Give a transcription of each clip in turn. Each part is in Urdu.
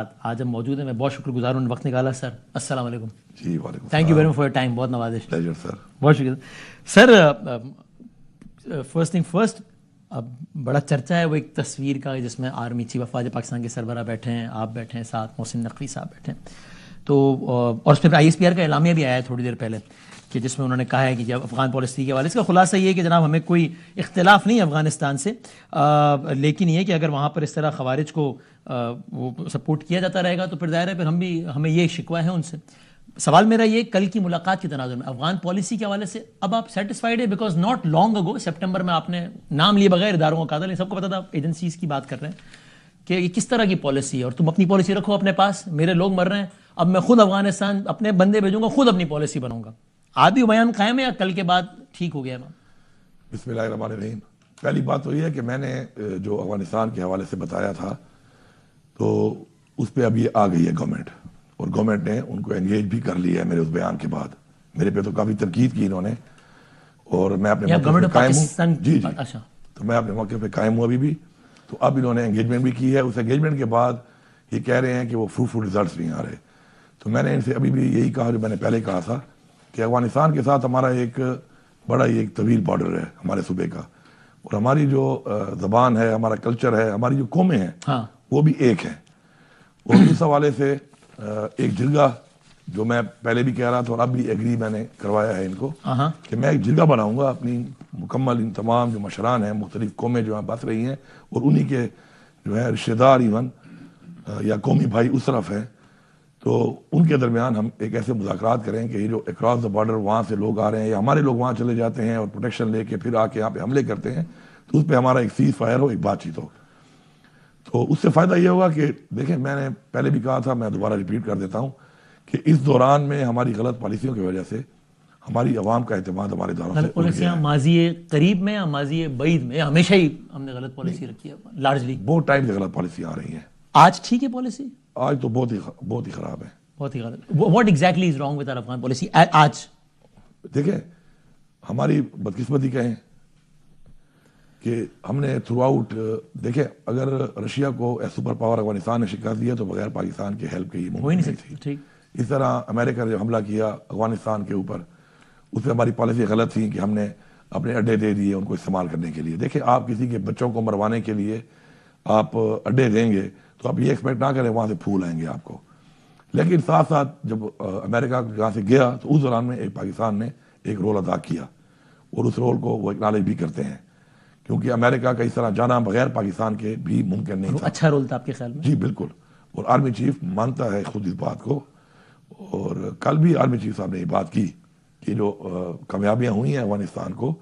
آج ہم موجود ہیں. میں بہت شکر گزار ہوں وقت نکالا. سر السلام علیکم. جی وعلیکم السلام. Thank you very much for your time. بہت نوازش. پلیجر سر. بہت شکریہ سر. فرسٹ تھنگ فرسٹ, بڑا چرچا ہے وہ ایک تصویر کا جس میں آرمی چیف افواج پاکستان کے سربراہ بیٹھے ہیں, آپ بیٹھے ہیں ساتھ, محسن نقوی صاحب بیٹھے ہیں. تو اور اس پہ ISPR کا اعلامیہ بھی آیا ہے تھوڑی دیر پہلے کہ جس میں انہوں نے کہا ہے کہ جب افغان پالیسی کے حوالے سے, اس کا خلاصہ یہ ہے کہ جناب ہمیں کوئی اختلاف نہیں ہے افغانستان سے, لیکن یہ کہ اگر وہاں پر اس طرح خوارج کو وہ سپورٹ کیا جاتا رہے گا تو پھر ظاہر ہے پھر ہمیں یہ شکوہ ہے ان سے. سوال میرا یہ کل کی ملاقات کے تناظر میں افغان پالیسی کے حوالے سے اب آپ سیٹسفائیڈ ہے؟ بیکاز ناٹ لانگ اگو سپٹمبر میں آپ نے نام لیے بغیر اداروں کا کہا تھا, سب کو پتا تھا, ایجنسیز کی بات کر رہے ہیں کہ یہ کس طرح کی پالیسی ہے اور تم اپنی پالیسی رکھو اپنے پاس, میرے لوگ مر رہے ہیں, اب میں خود افغانستان اپنے بندے بھیجوں گا, خود اپنی پالیسی بناؤں گا. آدھی بیان قائم ہے یا کل کے بعد ٹھیک ہو گیا ہے؟ بسم اللہ الرحمن الرحیم. پہلی بات تو یہ ہے کہ میں نے جو افغانستان کے حوالے سے بتایا تھا تو اس پہ اب یہ آ گئی ہے گورنمنٹ, اور گورنمنٹ نے ان کو انگیج بھی کر لیا ہے میرے اس بیان کے بعد. میرے پہ تو کافی تنقید کی انہوں نے, اور میں اپنے موقع پہ قائم ہوں. جی اچھا, تو میں اپنے موقع پہ قائم ہوں ابھی بھی. تو اب انہوں نے انگیجمنٹ بھی کی ہے. اس انگیجمنٹ کے بعد یہ کہہ رہے ہیں کہ وہ فروٹفل ریزلٹس نہیں آ رہے. تو میں نے ان سے ابھی بھی یہی کہا جو میں نے پہلے کہا تھا کہ افغانستان کے ساتھ ہمارا ایک بڑا ہی ایک طویل بارڈر ہے ہمارے صوبے کا, اور ہماری جو زبان ہے, ہمارا کلچر ہے, ہماری جو قومیں ہیں وہ بھی ایک ہیں. اور اس حوالے سے ایک جرگہ جو میں پہلے بھی کہہ رہا تھا اور اب بھی ایگری میں نے کروایا ہے ان کو کہ میں ایک جرگہ بناؤں گا اپنی مکمل, ان تمام جو مشران ہیں, مختلف قومیں جو ہیں بس رہی ہیں اور انہی کے جو ہے رشتہ دار ایون یا قومی بھائی اس طرف ہیں, تو ان کے درمیان ہم ایک ایسے مذاکرات کریں کہ یہ جو اکراس دا بارڈر وہاں سے لوگ آ رہے ہیں یا ہمارے لوگ وہاں چلے جاتے ہیں اور پروٹیکشن لے کے پھر آ کے یہاں پہ حملے کرتے ہیں, تو اس پہ ہمارا ایک سیز فائر ہو, ایک بات چیت ہو. تو اس سے فائدہ یہ ہوگا کہ دیکھیں میں نے پہلے بھی کہا تھا, میں دوبارہ ریپیٹ کر دیتا ہوں کہ اس دوران میں ہماری غلط پالیسیوں کی وجہ سے ہماری عوام کا اعتماد ہمارے اداروں سے اٹھ گیا ہے. ماضی قریب میں یا ماضی بعید میں ہمیشہ ہی ہم نے غلط پالیسی رکھی ہے لارجلی؟ بہت ٹائم سے غلط پالیسی آ رہی ہیں. آج ٹھیک ہے پالیسی؟ آج تو بہت ہی خراب ہے. بہت ہی غلط. What exactly is wrong with our Afghan policy آج؟ دیکھیں ہماری بدقسمتی کہیں کہ ہم نے تھرو آؤٹ دیکھیں, اگر رشیا کو سپر پاور افغانستان نے شکست دیا تو بغیر پاکستان کے ہیلپ کے ہی ممکن نہیں تھی. اس طرح امریکہ نے جو حملہ کیا افغانستان کے اوپر, اس میں ہماری پالیسی غلط تھی کہ ہم نے اپنے اڈے دے دیے ان کو استعمال کرنے کے لیے. دیکھیں آپ کسی کے بچوں کو مروانے کے لیے آپ اڈے دیں گے تو آپ یہ ایکسپیکٹ نہ کریں وہاں سے پھول آئیں گے آپ کو. لیکن ساتھ ساتھ جب امریکہ جہاں سے گیا تو اس دوران میں ایک پاکستان نے ایک رول ادا کیا, اور اس رول کو وہ اکنالج بھی کرتے ہیں, کیونکہ امریکہ کا اس طرح جانا بغیر پاکستان کے بھی ممکن نہیں تھا. اچھا رول تھا آپ کے خیال میں؟ جی بالکل, اور آرمی چیف مانتا ہے خود اس بات کو, اور کل بھی آرمی چیف صاحب نے یہ بات کی کہ جو کامیابیاں ہوئی ہیں افغانستان کو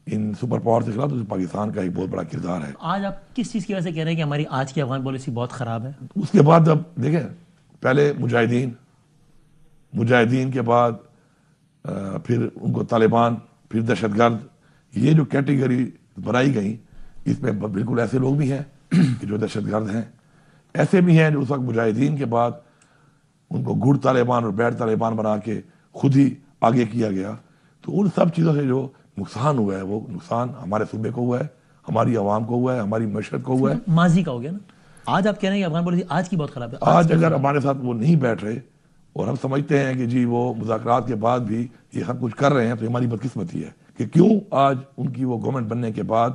ان سپر پاور کے خلاف, تو پاکستان کا ایک بہت بڑا کردار ہے. آج آپ کس چیز کی وجہ سے کہہ رہے ہیں کہ ہماری آج کی افغان پالیسی بہت خراب ہے؟ اس کے بعد اب دیکھیں پہلے مجاہدین کے بعد پھر ان کو طالبان, پھر دہشت گرد, یہ جو کیٹیگری بنائی گئی اس میں بالکل ایسے لوگ بھی ہیں کہ جو دہشت گرد ہیں, ایسے بھی ہیں جو اس وقت مجاہدین کے بعد ان کو گڑ طالبان اور بیٹ طالبان بنا کے خود ہی آگے کیا گیا. تو ان سب چیزوں سے جو نقصان ہوا ہے وہ نقصان ہمارے صوبے کو ہوا ہے, ہماری عوام کو ہوا ہے, ہماری معیشت کو ہوا ہے. ماضی کا ہو گیا نا. آج آپ کہہ رہے ہیں کہ افغان پالیسی آج کی بہت خراب ہے. آج اگر ہمارے ساتھ وہ نہیں بیٹھ رہے اور ہم سمجھتے ہیں کہ جی وہ مذاکرات کے بعد بھی یہ سب کچھ کر رہے ہیں, تو ہماری بدقسمتی ہے کہ کیوں آج ان کی وہ گورنمنٹ بننے کے بعد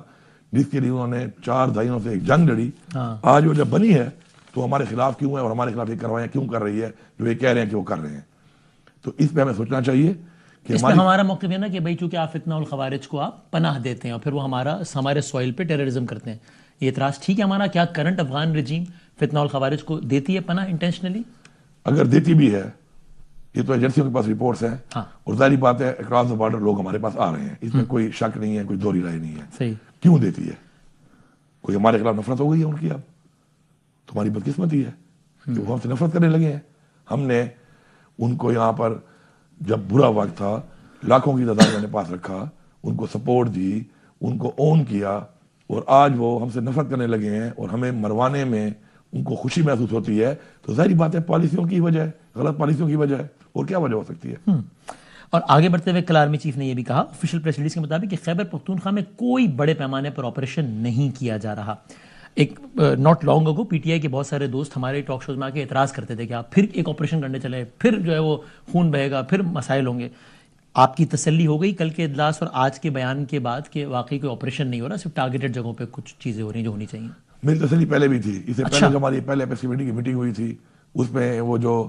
جس کے لیے انہوں نے 4 دہائیوں سے ایک جنگ لڑی, آج وہ جب بنی ہے تو ہمارے خلاف کیوں ہے اور ہمارے خلاف یہ کروائیاں کیوں کر رہی ہے جو یہ کہہ رہے ہیں کہ وہ کر رہے ہیں. تو اس پہ ہمیں سوچنا چاہیے کہ اس میں ہمارا موقف ہے نا کہ بھائی چونکہ آپ فتنہ الخوارج کو آپ پناہ دیتے ہیں اور پھر وہ ہمارے سوائل پہ ٹیررزم کرتے ہیں, یہ اعتراض ٹھیک ہے ہمارا؟ کیا کرنٹ افغان رجیم فتنہ الخوارج کو دیتی ہے پناہ انٹینشنلی؟ اگر دیتی بھی ہے, یہ تو ایجنسیوں کے پاس رپورٹس ہیں, اور ظاہری بات ہے اکراس دا بارڈر لوگ ہمارے پاس آ رہے ہیں, اس میں کوئی شک نہیں ہے, کوئی دوہری رائے نہیں ہے. صحیح. کیوں دیتی ہے؟ کوئی ہمارے خلاف نفرت ہو گئی ہے ان کی؟ اب تمہاری بدقسمتی ہے کہ وہ ہم سے نفرت کرنے لگے ہیں. ہم نے ان کو یہاں پر جب برا وقت تھا لاکھوں کی تعداد میں نے پاس رکھا, ان کو سپورٹ دی, ان کو اون کیا, اور آج وہ ہم سے نفرت کرنے لگے ہیں اور ہمیں مروانے میں ان کو خوشی محسوس ہوتی ہے. تو ظاہری بات ہے پالیسیوں کی وجہ ہے, غلط پالیسیوں کی وجہ ہے, اور کیا وجہ ہو سکتی ہے. اور آگے بڑھتے ہوئے کل آرمی چیف نے یہ بھی کہا آفیشیل پریس ریلیز کے مطابق کہ خیبر پختونخوا میں کوئی بڑے پیمانے پر آپریشن نہیں کیا جا رہا. ایک ناٹ لانگ اگو پی ٹی آئی کے بہت سارے دوست ہمارے ٹاک شوز میں آ کے اعتراض کرتے تھے کہ آپ پھر ایک آپریشن کرنے چلے، پھر جو ہے وہ خون بہے گا، پھر مسائل ہوں گے. آپ کی تسلی ہو گئی کل کے اجلاس اور آج کے بیان کے بعد کہ واقعی کوئی آپریشن نہیں ہو رہا، صرف ٹارگیٹڈ جگہوں پہ کچھ چیزیں ہو رہی ہیں جو ہونی چاہیے؟ میری تسلی پہلے بھی تھی. اس سے پہلے جو ہماری پہلے اپیکس کمیٹی کی میٹنگ ہوئی تھی اس میں وہ جو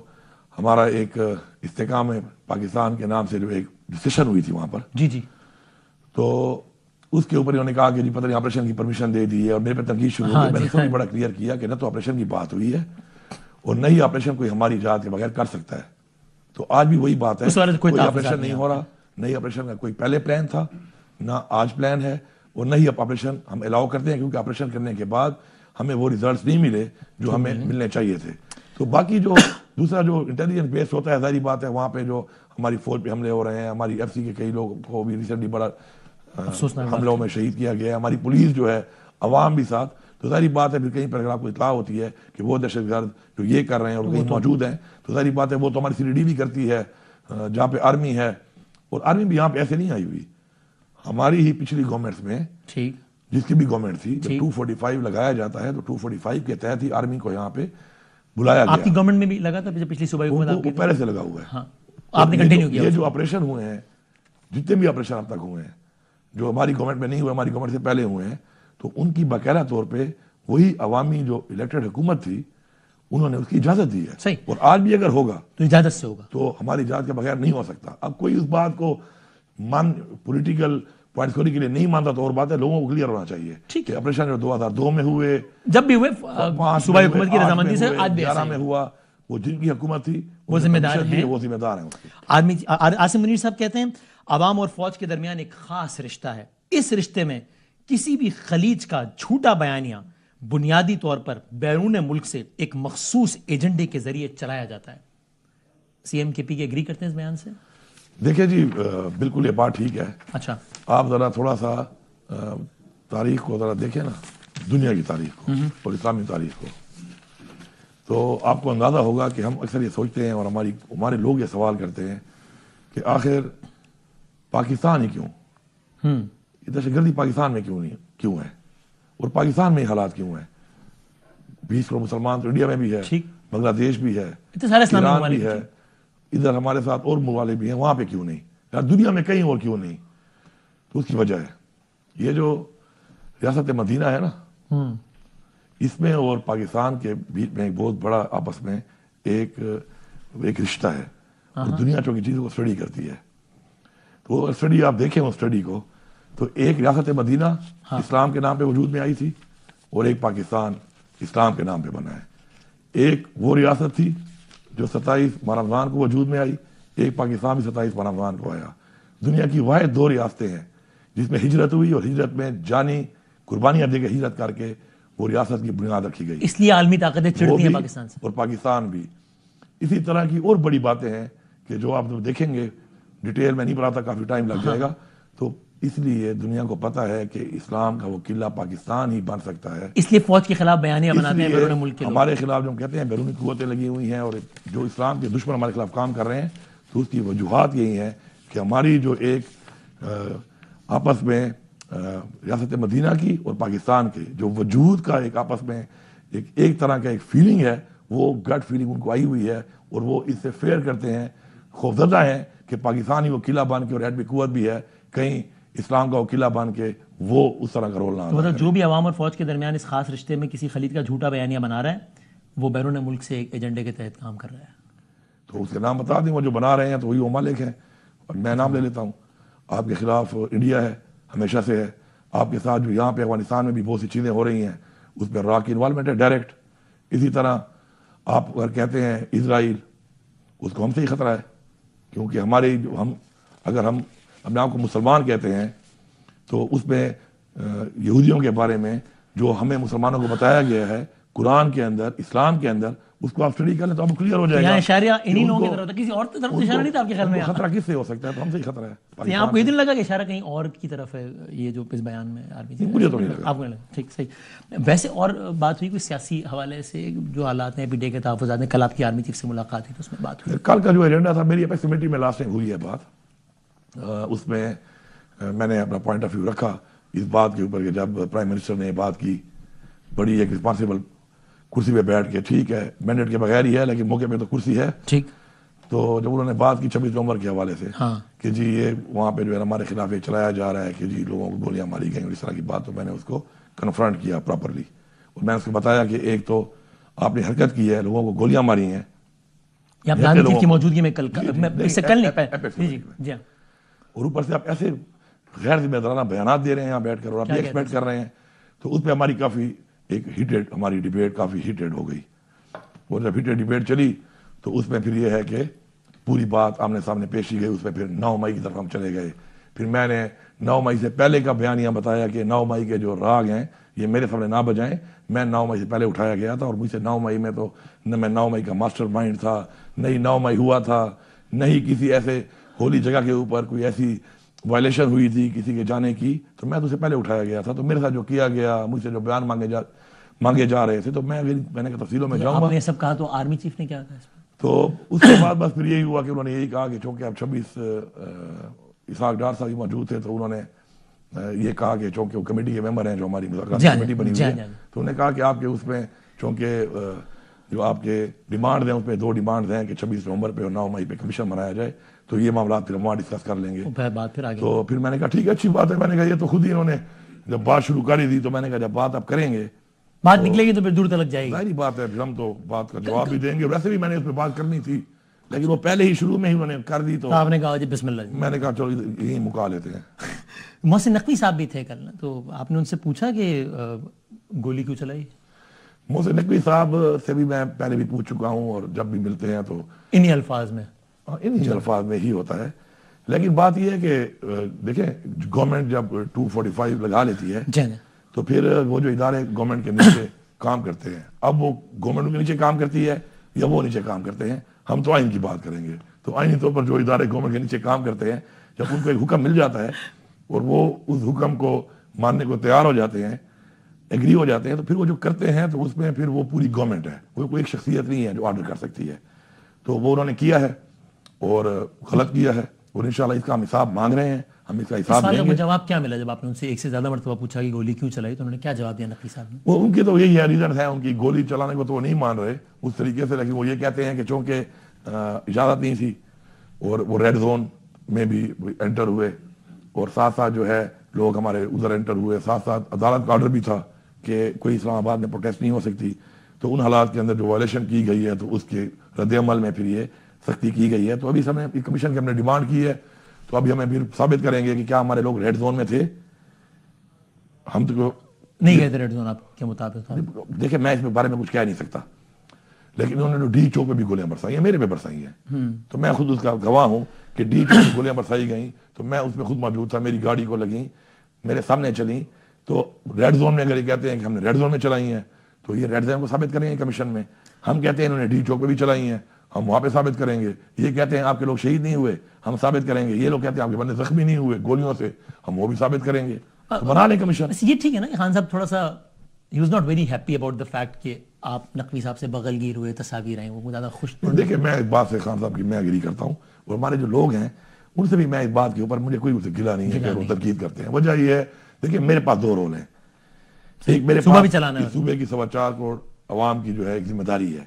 ہمارا ایک استحکام پاکستان کے نام سے جو ایک ڈسکشن ہوئی تھی وہاں پر، جی تو اس کے اوپر انہوں نے کہا کہ جی پتہ نہیں آپریشن کی پرمیشن دے دی ہے، اور میرے پہ تنقید شروع ہو گئی. میں نے سب بڑا کلیئر کیا کہ نہ تو آپریشن کی بات ہوئی ہے اور نہ ہی آپریشن کوئی ہماری اجازت کے بغیر کر سکتا ہے. تو آج بھی وہی بات ہے، کوئی آپریشن نہیں ہو رہا، نہ ہی آپریشن کا کوئی پہلے پلان تھا، نہ آج پلان ہے، اور نہ ہی اب آپریشن ہم الاؤ کرتے ہیں، کیونکہ آپریشن کرنے کے بعد ہمیں وہ ریزلٹس نہیں ملے جو ہمیں ملنے چاہیے تھے. تو باقی جو دوسرا جو انٹیلیجنس بیس ہوتا ہے، ظاہری بات ہے وہاں پہ جو ہماری فوج پہ حملے ہو رہے ہیں، ہماری ایف سی کے کئی لوگوں کو بھی ریسنٹلی بڑا حملوں میں شہید کیا گیا ہے، ہماری پولیس جو ہے، عوام بھی ساتھ. تو ظاہری بات ہے پھر کہیں پر اگر آپ کو اطلاع ہوتی ہے کہ وہ دہشت گرد جو یہ کر رہے ہیں اور کہیں موجود ہیں، تو ظاہری بات ہے وہ تو ہماری سی ڈی ڈی بھی کرتی ہے جہاں پہ آرمی ہے. اور آرمی بھی یہاں پہ ایسے نہیں آئی ہوئی، ہماری ہی پچھلی گورنمنٹس میں جس کی بھی گورنمنٹ تھی جب 245 لگایا جاتا ہے تو 245 کے تحت ہی آرمی کو یہاں پہ بلایا گیا. آپ کی گورنمنٹ میں بھی لگا تھا پچھلی صوبائی حکومت؟ وہ پہلے سے لگا ہوا ہے. آپ نے کنٹینیو کیا. یہ جو آپریشن ہوئے ہیں، جتنے بھی آپریشن اب تک ہوئے ہیں جو ہماری گورنمنٹ میں نہیں ہوئے، ہماری گورنمنٹ سے پہلے ہوئے ہیں، تو ان کی باقاعدہ طور پہ وہی عوامی جو الیکٹڈ حکومت تھی انہوں نے اس کی اجازت دی ہے. صحیح. اور آج بھی اگر ہوگا تو اجازت سے ہوگا، تو ہماری اجازت کے بغیر نہیں ہو سکتا. اب کوئی اس بات کو پولیٹیکل پوائنٹ اسکوری کے لیے نہیں مانتا تو اور بات ہے، لوگوں کو کلیئر ہونا چاہیے کہ آپریشن جو 2002 میں ہوئے، جب بھی ہوئے صوبائی حکومت کی رضامندی سے، آج بھی 11 میں ہوا، وہ جن کی حکومت تھی وہ ذمہ دار ہیں، وہ ذمہ دار ہیں. عاصم منیر صاحب کہتے ہیں عوام اور فوج کے درمیان ایک خاص رشتہ ہے، اس رشتے میں کسی بھی خلیج کا جھوٹا بیانیہ بنیادی طور پر بیرون ملک سے ایک مخصوص ایجنڈے کے ذریعے چلایا جاتا ہے. سی ایم کے پی کے ایگری کرتے ہیں اس بیان سے؟ دیکھیں جی بالکل یہ بات ٹھیک ہے. اچھا آپ ذرا تھوڑا سا تاریخ کو ذرا دیکھیں نا، دنیا کی تاریخ کو اور اسلامی تاریخ کو، تو آپ کو اندازہ ہوگا کہ ہم اکثر یہ سوچتے ہیں اور ہمارے لوگ یہ سوال کرتے ہیں کہ آخر پاکستان ہی کیوں، یہ دہشت گردی پاکستان میں کیوں ہے، اور پاکستان میں حالات کیوں ہیں؟ 20 کروڑ مسلمان تو انڈیا میں بھی ہے، بنگلہ دیش بھی ہے، ایران بھی ہے، ادھر ہمارے ساتھ اور ممالک بھی ہیں، وہاں پہ کیوں نہیں؟ یار دنیا میں کہیں اور کیوں نہیں؟ تو اس کی وجہ ہے یہ جو ریاست مدینہ ہے نا، اس میں اور پاکستان کے بیچ میں ایک بہت بڑا آپس میں ایک رشتہ ہے، اور دنیا چونکہ چیزوں کو اسٹڈی کرتی ہے. تو اسٹڈی آپ دیکھیں اس اسٹڈی کو، تو ایک ریاست مدینہ اسلام کے نام پہ وجود میں آئی تھی، اور ایک پاکستان اسلام کے نام پہ بنا ہے. ایک وہ ریاست تھی جو 27 ماہ رمضان کو وجود میں آئی، ایک پاکستان بھی 27 ماہ رمضان کو آیا. دنیا کی واحد 2 ریاستیں ہیں جس میں ہجرت ہوئی، اور ہجرت میں جانی قربانیاں دے کے ہجرت کر کے وہ ریاست کی بنیاد رکھی گئی. اس لیے عالمی طاقتیں چڑھتی ہیں پاکستان سے، اور پاکستان بھی. اسی طرح کی اور بڑی باتیں ہیں کہ جو آپ دیکھیں گے، ڈیٹیل میں نہیں پڑھاتا، کافی ٹائم لگ جائے گا. تو اس لیے دنیا کو پتا ہے کہ اسلام کا وہ قلعہ پاکستان ہی بن سکتا ہے. اس لیے فوج کے خلاف بیانیہ بناتے ہیں بیرون ملک کے لوگ. ہمارے خلاف جو ہم کہتے ہیں بیرونی قوتیں لگی ہوئی ہیں اور جو اسلام کے دشمن ہمارے خلاف کام کر رہے ہیں، تو اس کی وجوہات یہی ہیں کہ ہماری جو ایک آپس میں ریاست مدینہ کی اور پاکستان کے جو وجود کا ایک آپس میں ایک طرح کا ایک فیلنگ ہے، وہ گٹ فیلنگ ان کو آئی ہوئی ہے، اور وہ اس سے فیئر کرتے ہیں، خوفزدہ ہیں کہ پاکستان ہی وہ قلعہ بن کے، اور ایٹمی قوت بھی ہے، کہیں اسلام کا وہ قلعہ بن کے وہ اس طرح کا رول نہ ادا کرے. جو بھی عوام اور فوج کے درمیان اس خاص رشتے میں کسی خلیج کا جھوٹا بیانیہ بنا رہا ہے، وہ بیرون ملک سے ایک ایجنڈے کے تحت کام کر رہا ہے. تو اس کے نام بتا دیں، وہ جو بنا رہے ہیں تو وہی ممالک ہیں. اور میں نام لے لیتا ہوں، آپ کے خلاف انڈیا ہے، ہمیشہ سے ہے. آپ کے ساتھ جو یہاں پہ افغانستان میں بھی بہت سی چیزیں ہو رہی ہیں، اس پہ راک کی انوالومنٹ ہے ڈائریکٹ. اسی طرح آپ اگر کہتے ہیں اسرائیل، اس کو ہم سے ہی خطرہ ہے، کیونکہ ہمارے اگر ہم اپنے آپ کو مسلمان کہتے ہیں تو اس میں یہودیوں کے بارے میں جو ہمیں مسلمانوں کو بتایا گیا ہے قرآن کے اندر، اسلام کے اندر، اس کو آپ اسٹڈی کر لیں تو آپ کو کلیئر ہو جائے گا. یہاں اشارہ انہی لوگوں کی طرف ہوتا ہے، کسی اور طرف اشارہ نہیں تھا آپ کے خیال میں؟ خطرہ کس سے ہو سکتا ہے؟ تو ہم سے ہی خطرہ ہے. یہاں آپ کو یہ دن لگا کہ اشارہ کہیں اور کی طرف ہے یہ جو اس بیان میں آرمی جی؟ مجھے تو نہیں لگا. آپ کو نہیں لگا؟ ٹھیک، صحیح. ویسے اور بات ہوئی کوئی سیاسی حوالے سے جو حالات ہیں پی ڈی اے کے تحفظات میں؟ کل آپ کی آرمی چیف سے ملاقات ہوئی تو اس میں بات ہوئی. کل کا جو ایجنڈا تھا، میری اپیکس کمیٹی میں لاسٹ ٹائم ہوئی ہے بات، اس میں میں نے اپنا پوائنٹ آف ویو رکھا اس بات کے اوپر کہ جب پرائم منسٹر نے بات کی بڑی ایک رسپانسیبل کرسی پہ بیٹھ کے، ٹھیک ہے مینڈیٹ کے بغیر ہی ہے لیکن موقع پہ تو کرسی ہے. ٹھیک. تو جب انہوں نے بات کی 26 نومبر کے حوالے سے ہاں کہ جی یہ وہاں پہ جو ہے ہمارے خلاف یہ چلایا جا رہا ہے کہ جی لوگوں کو گولیاں ماری گئیں اور اس طرح کی بات، تو میں نے اس کو کنفرنٹ کیا پراپرلی اور میں نے اس کو بتایا کہ ایک تو آپ نے حرکت کی ہے، لوگوں کو گولیاں ماری ہیں یا پران چیف کی موجودگی میں کل اس سے کل نہیں جی اور اوپر سے آپ ایسے غیر ذمہ دارانہ بیانات دے رہے ہیں یہاں بیٹھ کر اور آپ یہ ایکسپیکٹ کر رہے ہیں. تو اس پہ ہماری کافی ایک ہیٹڈ ہماری ڈبیٹ کافی ہیٹڈ ہو گئی. اور جب ہیٹڈ ڈبیٹ چلی تو اس میں پھر یہ ہے کہ پوری بات آمنے سامنے پیش کی گئی. اس پہ پھر 9 مئی کی طرف ہم چلے گئے. پھر میں نے 9 مئی سے پہلے کا بیانیہ بتایا کہ 9 مئی کے جو راگ ہیں یہ میرے سامنے نہ بجائیں. میں 9 مئی سے پہلے اٹھایا گیا تھا اور مجھ سے 9 مئی میں تو نہ میں 9 مئی کا ماسٹر مائنڈ تھا، نہ ہی 9 مئی ہوا تھا، نہ ہی کسی ایسے ہولی جگہ کے اوپر کوئی ایسی وائلیشن ہوئی تھی کسی کے جانے کی. تو میں تو اسے پہلے اٹھایا گیا تھا. تو میرے ساتھ جو کیا گیا، مجھ سے جو بیان مانگے جا رہے تھے، تو میں نے کہا تفصیلوں میں جاؤں گا. آپ نے سب کہا تو آرمی چیف نے کیا کہا اس میں؟ تو اس کے بعد بس پھر یہی ہوا کہ انہوں نے یہی کہا کہ چونکہ اب 26 اسحاق ڈار صاحب موجود تھے تو انہوں نے یہ کہا کہ چونکہ وہ کمیٹی کے ممبر ہیں جو ہماری مذاکرات کمیٹی بنی ہوئی ہے، تو انہوں نے کہا کہ آپ کے اس میں چونکہ جو آپ کے ڈیمانڈ ہیں اس میں 2 ڈیمانڈ ہیں کہ 26 نومبر پہ اور 9 مئی پہ کمیشن بنایا جائے. تو یہ معاملات پھر ہم وہاں ڈسکس کر لیں گے. تو پھر میں نے کہا ٹھیک ہے اچھی بات ہے. میں نے کہا یہ تو خود ہی انہوں نے جب بات شروع کری تھی تو میں نے کہا جب بات آپ کریں گے بات نکلے گی تو پھر دور تلک جائے گی. ظاہری بات ہے پھر ہم تو بات کا جواب بھی دیں گے. ویسے بھی میں نے اس پہ بات کرنی تھی لیکن وہ پہلے ہی شروع میں ہی انہوں نے کر دی تو آپ نے کہا جی بسم اللہ. میں نے کہا چلو یہیں مکا لیتے ہیں. محسن نقوی صاحب بھی تھے کل، تو آپ نے ان سے پوچھا کہ گولی کیوں چلائی؟ محسن نقوی صاحب سے بھی میں پہلے بھی پوچھ چکا ہوں اور جب بھی ملتے ہیں تو انہی الفاظ میں ہی ہوتا ہے. لیکن بات یہ ہے کہ دیکھیں گورنمنٹ جب 245 لگا لیتی ہے تو پھر وہ جو ادارے گورنمنٹ کے نیچے کام کرتے ہیں، اب وہ گورنمنٹ کے نیچے کام کرتی ہے یا وہ نیچے کام کرتے ہیں، ہم تو آئین کی بات کریں گے. تو آئینی طور پر جو ادارے گورنمنٹ کے نیچے کام کرتے ہیں جب ان کو ایک حکم مل جاتا ہے اور وہ اس حکم کو ماننے کو تیار ہو جاتے ہیں، ایگری ہو جاتے ہیں، تو پھر وہ جو کرتے ہیں تو اس میں پھر وہ پوری گورنمنٹ ہے. وہ کوئی ایک شخصیت نہیں ہے جو آرڈر کر سکتی ہے. تو وہ انہوں نے کیا ہے اور غلط کیا ہے اور انشاءاللہ اس کا ہم حساب مانگ رہے ہیں. ہم اس کا حساب دیں گے. جواب کیا ملا جب آپ نے ان سے ایک سے زیادہ مرتبہ پوچھا کہ گولی کیوں چلائی تو انہوں نے کیا جواب دیا نقوی صاحب نے؟ وہ ان کے تو یہی ہے ریزن ہے ان کی گولی چلانے کو تو وہ نہیں مان رہے اس طریقے سے، لیکن وہ یہ کہتے ہیں کہ چونکہ اجازت نہیں تھی اور وہ ریڈ زون میں بھی انٹر ہوئے اور ساتھ ساتھ جو ہے لوگ ہمارے ادھر انٹر ہوئے، ساتھ ساتھ عدالت کا آرڈر بھی تھا کہ کوئی اسلام آباد میں پروٹیسٹ نہیں ہو سکتی. تو ان حالات کے اندر جو وائلیشن کی گئی ہے تو اس کے رد عمل میں پھر یہ سختی کی گئی ہے. تو ابھی ہمیں کمیشن کی ہم نے ڈیمانڈ کی ہے تو ابھی ہمیں پھر ثابت کریں گے کہ کیا ہمارے لوگ ریڈ زون میں تھے. ہم تو نہیں گئے تھے ریڈ زون آپ کے مطابق. دیکھیں میں اس بارے میں کچھ کہہ نہیں سکتا لیکن انہوں نے ڈی چوک پہ بھی گولیاں برسائی ہیں، میرے پہ برسائی ہیں. تو میں خود اس کا گواہ ہوں کہ ڈی چوک پہ گولیاں برسائی گئیں تو میں اس میں خود موجود تھا. میری گاڑی کو لگیں، میرے سامنے چلیں. تو ریڈ زون میں اگر یہ کہتے ہیں کہ ہم نے ریڈ زون میں چلائی ہیں تو یہ ریڈ زون کو ثابت کریں گے کمیشن میں. ہم کہتے ہیں انہوں نے ڈی چوک پہ بھی چلائی ہیں، ہم وہاں پہ ثابت کریں گے. یہ کہتے ہیں آپ کے لوگ شہید نہیں ہوئے، ہم ثابت کریں گے. یہ لوگ کہتے ہیں آپ کے بندے زخمی نہیں ہوئے گولیوں سے، ہم وہ بھی ثابت کریں گے. بنا لیں کمیشن. یہ ٹھیک ہے نا خان صاحب، تھوڑا سا he was not very happy about the fact کہ آپ نقوی صاحب سے بغل گیر ہوئے، تصاویر آئیں، وہ زیادہ خوش. دیکھیں میں ایک بات سے خان صاحب کی میں اگری کرتا ہوں اور ہمارے جو لوگ ہیں ان سے بھی میں اس بات کے اوپر مجھے کوئی اسے گلا نہیں ہے کہ وہ تنقید کرتے ہیں. وجہ یہ ہے دیکھیں میرے پاس 2 رول ہیں. ایک میرے پاس صوبے کی 4.25 کروڑ عوام کی جو ہے ایک ذمہ داری ہے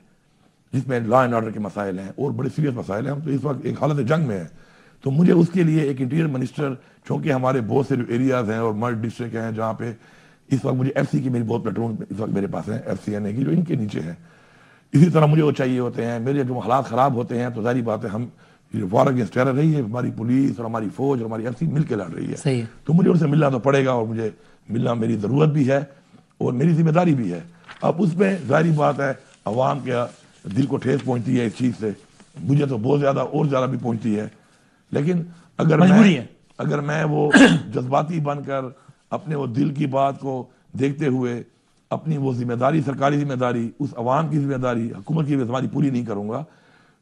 جس میں لا اینڈ آرڈر کے مسائل ہیں اور بڑے سیریس مسائل ہیں. ہم تو اس وقت ایک حالت جنگ میں ہیں تو مجھے اس کے لیے ایک انٹیریئر منسٹر، چونکہ ہمارے بہت سے جو ایریاز ہیں اور مرڈ ڈسٹرکٹ ہیں جہاں پہ اس وقت مجھے ایف سی کی میری بہت پلیٹون اس وقت میرے پاس ہیں، ایف سی این اے کی جو ان کے نیچے ہیں. اسی طرح مجھے وہ چاہیے ہوتے ہیں. میرے جو حالات خراب ہوتے ہیں تو ظاہری بات ہے ہم وار اگینسٹ ٹیرر رہی ہے ہماری پولیس اور ہماری فوج اور ہماری ایف سی مل کے لڑ رہی ہے. تو مجھے ان سے ملنا تو پڑے گا اور مجھے ملنا میری ضرورت بھی ہے اور میری ذمہ داری بھی ہے. اب اس میں ظاہری بات ہے عوام کے دل کو ٹھیس پہنچتی ہے اس چیز سے، مجھے تو بہت زیادہ اور زیادہ بھی پہنچتی ہے. لیکن اگر میں وہ جذباتی بن کر اپنے وہ دل کی بات کو دیکھتے ہوئے اپنی وہ ذمہ داری، سرکاری ذمہ داری، اس عوام کی ذمہ داری، حکومت کی ذمہ داری پوری نہیں کروں گا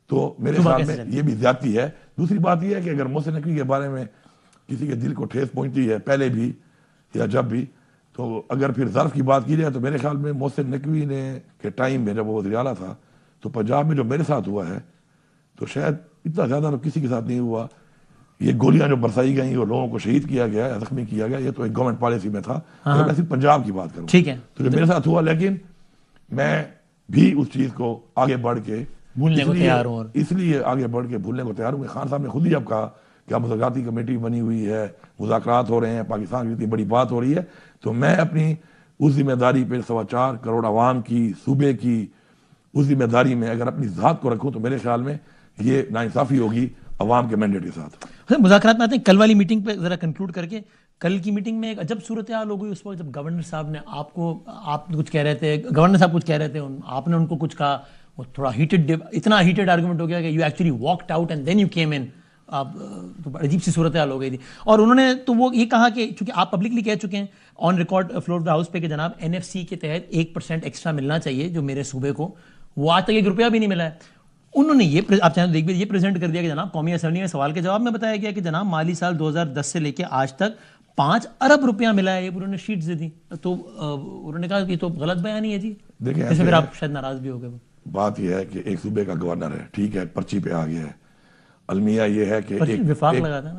تو میرے خیال میں یہ بھی زیادتی ہے. دوسری بات یہ ہے کہ اگر محسن نقوی کے بارے میں کسی کے دل کو ٹھیس پہنچتی ہے پہلے بھی یا جب بھی، تو اگر پھر ظرف کی بات کی جائے تو میرے خیال میں محسن نقوی نے کے ٹائم میں جب وہ وزیر اعلیٰ تھا تو پنجاب میں جو میرے ساتھ ہوا ہے تو شاید اتنا زیادہ تو کسی کے ساتھ نہیں ہوا. یہ گولیاں جو برسائی گئیں اور لوگوں کو شہید کیا گیا ہے, زخمی کیا گیا, یہ تو ایک گورنمنٹ پالیسی میں تھا. اگر میں صرف پنجاب کی بات کروں ٹھیک ہے تو جو میرے ساتھ ہوا, لیکن میں بھی اس چیز کو آگے بڑھ کے بھولنے کو تیار ہوں, اس لیے آگے بڑھ کے بھولنے کو تیار ہوں. خان صاحب نے خود ہی اب کہا کہ اب مذاکراتی کمیٹی بنی ہوئی ہے, مذاکرات ہو رہے ہیں, پاکستان کی اتنی بڑی بات ہو رہی ہے, تو میں اپنی اس ذمہ داری پہ 4.25 کروڑ عوام کی, صوبے کی اس ذمہ داری میں اگر اپنی ذات کو رکھوں تو میرے خیال میں یہ ناانصافی ہوگی عوام کے مینڈیٹ کے ساتھ. مذاکرات میں آتے ہیں. کل والی میٹنگ پہ ذرا کنکلوڈ کر کے, کل کی میٹنگ میں ایک عجب صورتحال ہو گئی اس وقت جب گورنر صاحب نے آپ کچھ کہہ رہے تھے, گورنر صاحب کچھ کہہ رہے تھے, آپ نے ان کو کچھ کہا, وہ تھوڑا اتنا ہیٹڈ آرگومنٹ ہو گیا کہ you actually walked out and then you came in. تو عجیب سی صورتحال ہو گئی تھی. اور انہوں نے تو وہ یہ کہا کہ چونکہ آپ پبلکلی کہہ چکے ہیں on record floor of the house پہ کہ جناب NFC کے تحت 1% ایکسٹرا ملنا چاہیے جو میرے صوبے کو, وہ آج تک 1 روپیہ بھی نہیں ملا ہے. انہوں نے یہ آپ چاہیں دیکھ یہ پریزنٹ کر دیا کہ جناب قومی اسمبلی میں سوال کے جواب میں بتایا گیا کہ جناب مالی سال 2010 سے لے کے آج تک 5 ارب روپیہ ملا ہے. یہ انہوں نے شیٹس دے دی, تو انہوں نے کہا کہ تو غلط بیانی ہے جی. دیکھیں اس میں پھر آپ شاید ناراض بھی ہو گئے. بات یہ ہے کہ ایک صوبے کا گورنر ہے, ٹھیک ہے, پرچی پہ آ گیا ہے. المیہ یہ ہے کہ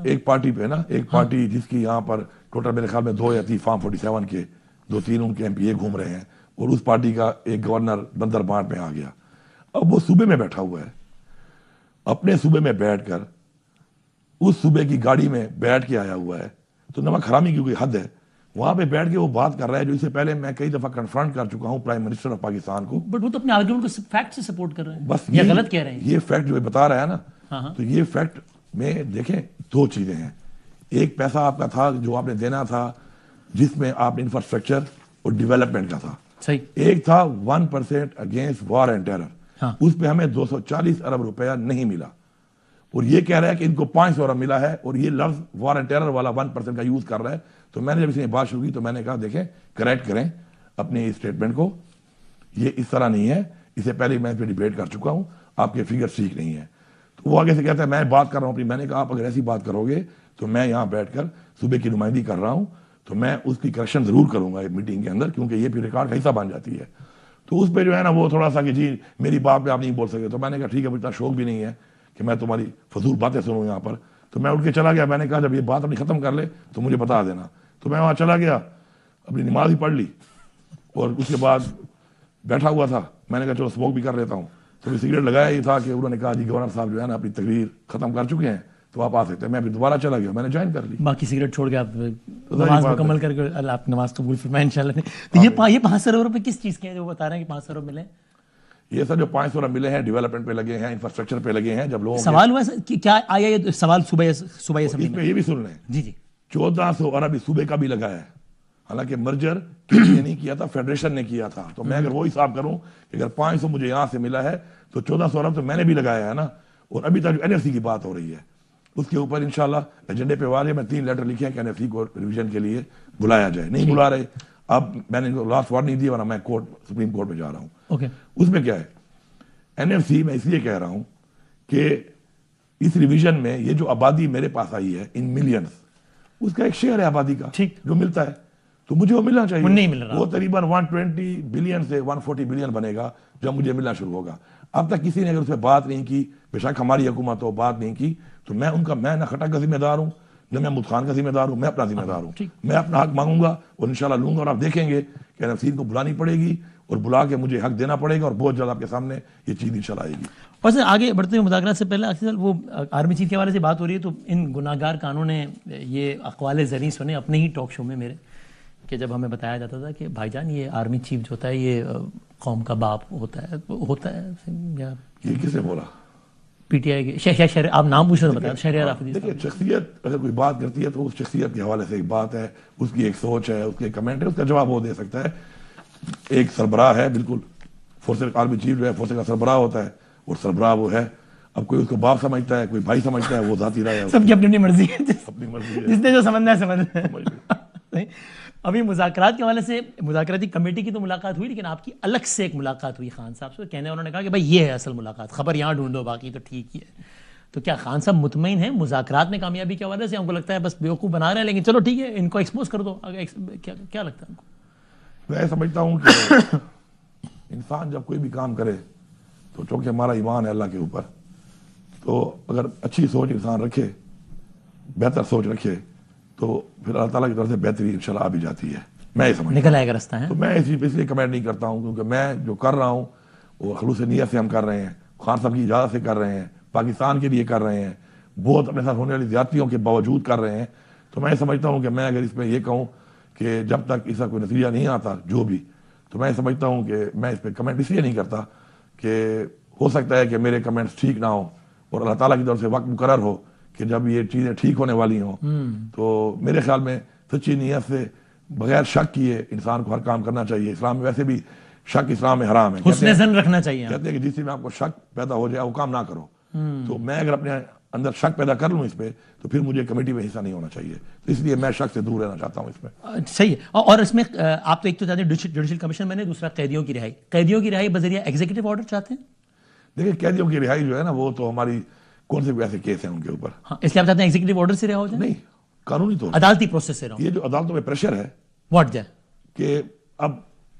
ایک پارٹی پہ نا, ایک پارٹی جس کی یہاں پر ٹوٹل میرے خیال میں 2 یا 3 فارم 47 کے 2-3 ان کے MP گھوم رہے ہیں, اور اس پارٹی کا ایک گورنر بندر بانٹ میں آ گیا. اب وہ صوبے میں بیٹھا ہوا ہے, اپنے صوبے میں بیٹھ کر اس صوبے کی گاڑی میں بیٹھ کے آیا ہوا ہے, تو نمک حرامی کی کوئی حد ہے. وہاں پہ بیٹھ کے وہ بات کر رہا ہے جو اس سے پہلے میں کئی دفعہ کنفرنٹ کر چکا ہوں پرائم منسٹر آف پاکستان کو. بٹ وہ تو اپنے آرگومنٹ کو فیکٹ سے سپورٹ کر رہے ہیں, بس یا غلط کہہ رہے ہیں. یہ فیکٹ جو بتا رہا ہے نا, تو یہ فیکٹ میں دیکھیں 2 چیزیں ہیں. ایک پیسہ آپ کا تھا جو آپ نے دینا تھا, جس میں آپ انفراسٹرکچر اور ڈیولپمنٹ کا تھا. صحیح. ایک تھا 1% اگینسٹ وار اینڈ ٹیرر, اس پہ ہمیں 240 ارب روپیہ نہیں ملا, اور یہ کہہ رہا ہے کہ ان کو 500 ارب ملا ہے, اور یہ لفظ وار اینڈ ٹیرر والا 1% کا یوز کر رہا ہے. تو میں نے جب اس نے بات شروع کی تو میں نے کہا دیکھیں کریکٹ کریں اپنے اسٹیٹمنٹ کو, یہ اس طرح نہیں ہے, اس سے پہلے میں اس پہ ڈیبیٹ کر چکا ہوں, آپ کے فگر ٹھیک نہیں ہے. تو وہ آگے سے کہتا ہے میں بات کر رہا ہوں اپنی. میں نے کہا آپ اگر ایسی بات کرو گے تو میں یہاں بیٹھ کر صوبے کی نمائندگی کر رہا ہوں, تو میں اس کی کریکشن ضرور کروں گا میٹنگ کے اندر, کیونکہ یہ پھر ریکارڈ کا حصہ بن جاتی ہے. تو اس پہ جو ہے نا وہ تھوڑا سا کہ جی میری بات پہ آپ نہیں بول سکتے. تو میں نے کہا ٹھیک ہے, اتنا شوق بھی نہیں ہے کہ میں تمہاری فضول باتیں سنوں یہاں پر. تو میں اٹھ کے چلا گیا. میں نے کہا جب یہ بات اپنی ختم کر لے تو مجھے بتا دینا. تو میں وہاں چلا گیا, اپنی نماز ہی پڑھ لی, اور اس کے بعد بیٹھا ہوا تھا. میں نے کہا چلو اسموک بھی کر لیتا ہوں. تو بھی سگریٹ لگایا ہی تھا کہ انہوں نے کہا جی گورنر صاحب جو ہے نا اپنی تقریر ختم کر چکے ہیں تو آپ آ سکتے ہیں. میں پھر دوبارہ چلا گیا, میں نے جوائن کر لی. باقی سگریٹ چھوڑ کے آپ نماز مکمل کر کے اللہ آپ نماز قبول فرمائے انشاءاللہ. تو یہ 500 ارب روپے کس چیز کے ہیں جو بتا رہے ہیں کہ 500 ارب ملے؟ یہ سر جو 500 ارب ملے ہیں ڈیولپمنٹ پہ لگے ہیں, انفراسٹرکچر پہ لگے ہیں. جب لوگوں سوال ہوا کیا آیا یہ سوال صوبہ اسمبلی میں, یہ بھی سن لیں. جی 1400 ارب صوبے کا بھی لگا ہے, حالانکہ مرجر کسی نے نہیں کیا تھا, فیڈریشن نے کیا تھا. تو میں اگر وہ حساب کروں کہ اگر 500 مجھے یہاں سے ملا ہے تو 1400 ارب تو میں نے بھی لگایا ہے نا. اور ابھی تک جو NFC کی بات ہو رہی ہے اس کے اوپر انشاءاللہ ایجنڈے پہ واضح میں 3 لیٹر لکھے ہیں کہ NFC کو ریویژن کے لیے بلایا جائے. نہیں بلا رہے, اب میں نے لاسٹ وارننگ دی, ورنہ میں سپریم کورٹ میں جا رہا ہوں. اس میں کیا ہے NFC میں اس لیے کہہ رہا ہوں کہ اس ریویژن میں یہ جو آبادی میرے پاس آئی ہے ان ملینز, اس کا ایک شیئر ہے آبادی کا جو ملتا ہے, تو مجھے وہ ملنا چاہیے. نہیں مل رہا, وہ تقریباً 120 بلین سے 140 بلین بنے گا جب مجھے ملنا شروع ہوگا. اب تک کسی نے اگر اس پہ بات نہیں کی, بے شک ہماری حکومت ہو, بات نہیں کی, تو میں نہ خٹک کا ذمہ دار ہوں, نہ میں محمود خان کا ذمہ دار ہوں. میں اپنا ذمہ دار ہوں, میں اپنا حق مانگوں گا اور انشاءاللہ لوں گا. اور آپ دیکھیں گے کہ NFC کو بلانی پڑے گی اور بلا کے مجھے حق دینا پڑے گا, اور بہت جلد آپ کے سامنے یہ چیز انشاءاللہ آئے گی. اور سر آگے بڑھتے ہوئے مذاکرات سے پہلے وہ آرمی چیف کے حوالے سے بات ہو رہی ہے, تو ان گناہگار کانوں نے یہ اقوال زرعی سنے اپنے ہی ٹاک شو میں میرے, کہ جب ہمیں بتایا جاتا تھا کہ بھائی جان یہ آرمی چیف جو ہوتا ہے یہ قوم کا باپ ہوتا ہے یا یہ کس نے بولا؟ PTI کے شہر آپ نام پوچھ رہے تو بتایا شہریار آفریدی. دیکھیے شخصیت اگر کوئی بات کرتی ہے تو اس شخصیت کے حوالے سے ایک بات ہے, اس کی ایک سوچ ہے, اس کے کمنٹ ہے, اس کا جواب وہ دے سکتا ہے. ایک سربراہ ہے, بالکل فورس آرمی چیف جو ہے فورس کا سربراہ ہوتا ہے, اور سربراہ وہ ہے. اب کوئی اس کو باپ سمجھتا ہے, کوئی بھائی سمجھتا ہے, وہ ذاتی رائے ہے, سب کی اپنی مرضی ہے, اپنی مرضی ہے, جس نے جو سمجھنا ہے سمجھنا ہے. ابھی مذاکرات کے حوالے سے مذاکراتی کمیٹی کی تو ملاقات ہوئی, لیکن آپ کی الگ سے ایک ملاقات ہوئی خان صاحب سے. کہنے انہوں نے کہا کہ بھائی یہ ہے اصل ملاقات, خبر یہاں ڈھونڈو, باقی تو ٹھیک ہی ہے. تو کیا خان صاحب مطمئن ہیں مذاکرات میں کامیابی کے حوالے سے؟ ہم کو لگتا ہے بس بیوقوف بنا رہے ہیں, لیکن چلو ٹھیک ہے ان کو ایکسپوز کر دو. کیا لگتا ہے ہم کو؟ میں سمجھتا ہوں کہ انسان جب کوئی بھی کام کرے تو چونکہ ہمارا ایمان ہے اللہ کے اوپر, تو اگر اچھی سوچ انسان رکھے بہتر سوچ رکھے تو پھر اللہ تعالیٰ کی طرف سے بہتری انشاءاللہ آ بھی جاتی ہے. میں یہ سمجھتا نکل آئے گا رستہ ہے. تو میں اس لیے کمنٹ نہیں کرتا ہوں کیونکہ میں جو کر رہا ہوں وہ خلوص نیت سے ہم کر رہے ہیں, خان صاحب کی اجازت سے کر رہے ہیں, پاکستان کے لیے کر رہے ہیں, بہت اپنے ساتھ ہونے والی زیادتیوں کے باوجود کر رہے ہیں. تو میں سمجھتا ہوں کہ میں اگر اس میں یہ کہوں کہ جب تک اس کا کوئی نتیجہ نہیں آتا جو بھی, تو میں سمجھتا ہوں کہ میں اس پہ کمنٹ اس لیے نہیں کرتا کہ ہو سکتا ہے کہ میرے کمنٹس ٹھیک نہ ہوں اور اللہ تعالیٰ کی طرف سے وقت مقرر ہو کہ جب یہ چیزیں ٹھیک ہونے والی ہوں. تو میرے خیال میں سچی نیت سے بغیر شک کیے انسان کو ہر کام کرنا چاہیے. اسلام میں ویسے بھی شک اسلام میں حرام ہے, حسن ظن رکھنا چاہیے. کہتے ہیں کہ جس میں آپ کو شک پیدا ہو جائے وہ کام نہ کرو. تو میں اگر اپنے اندر شک پیدا کر لوں اس پہ تو پھر مجھے کمیٹی میں حصہ نہیں ہونا چاہیے. تو اس لیے میں شک سے دور رہنا چاہتا ہوں اس میں. صحیح ہے. اور اس میں آپ تو ایک تو چاہتے ہیں جوڈیشل کمیشن میں نے, دوسرا قیدیوں کی رہائی. قیدیوں کی رہائی بذریعہ ایگزیکٹو آرڈر چاہتے ہیں. دیکھیں قیدیوں کی رہائی جو ہے نا وہ تو ہماری کون سے ایسے کیس ہیں ان کے اوپر, ہاں اس لیے آپ چاہتے ہیں ایگزیکٹو آرڈر سے رہا ہو جائے. نہیں, قانونی طور عدالتی پروسیس سے رہا ہو. یہ جو عدالتوں میں پریشر ہے واٹ جائے کہ اب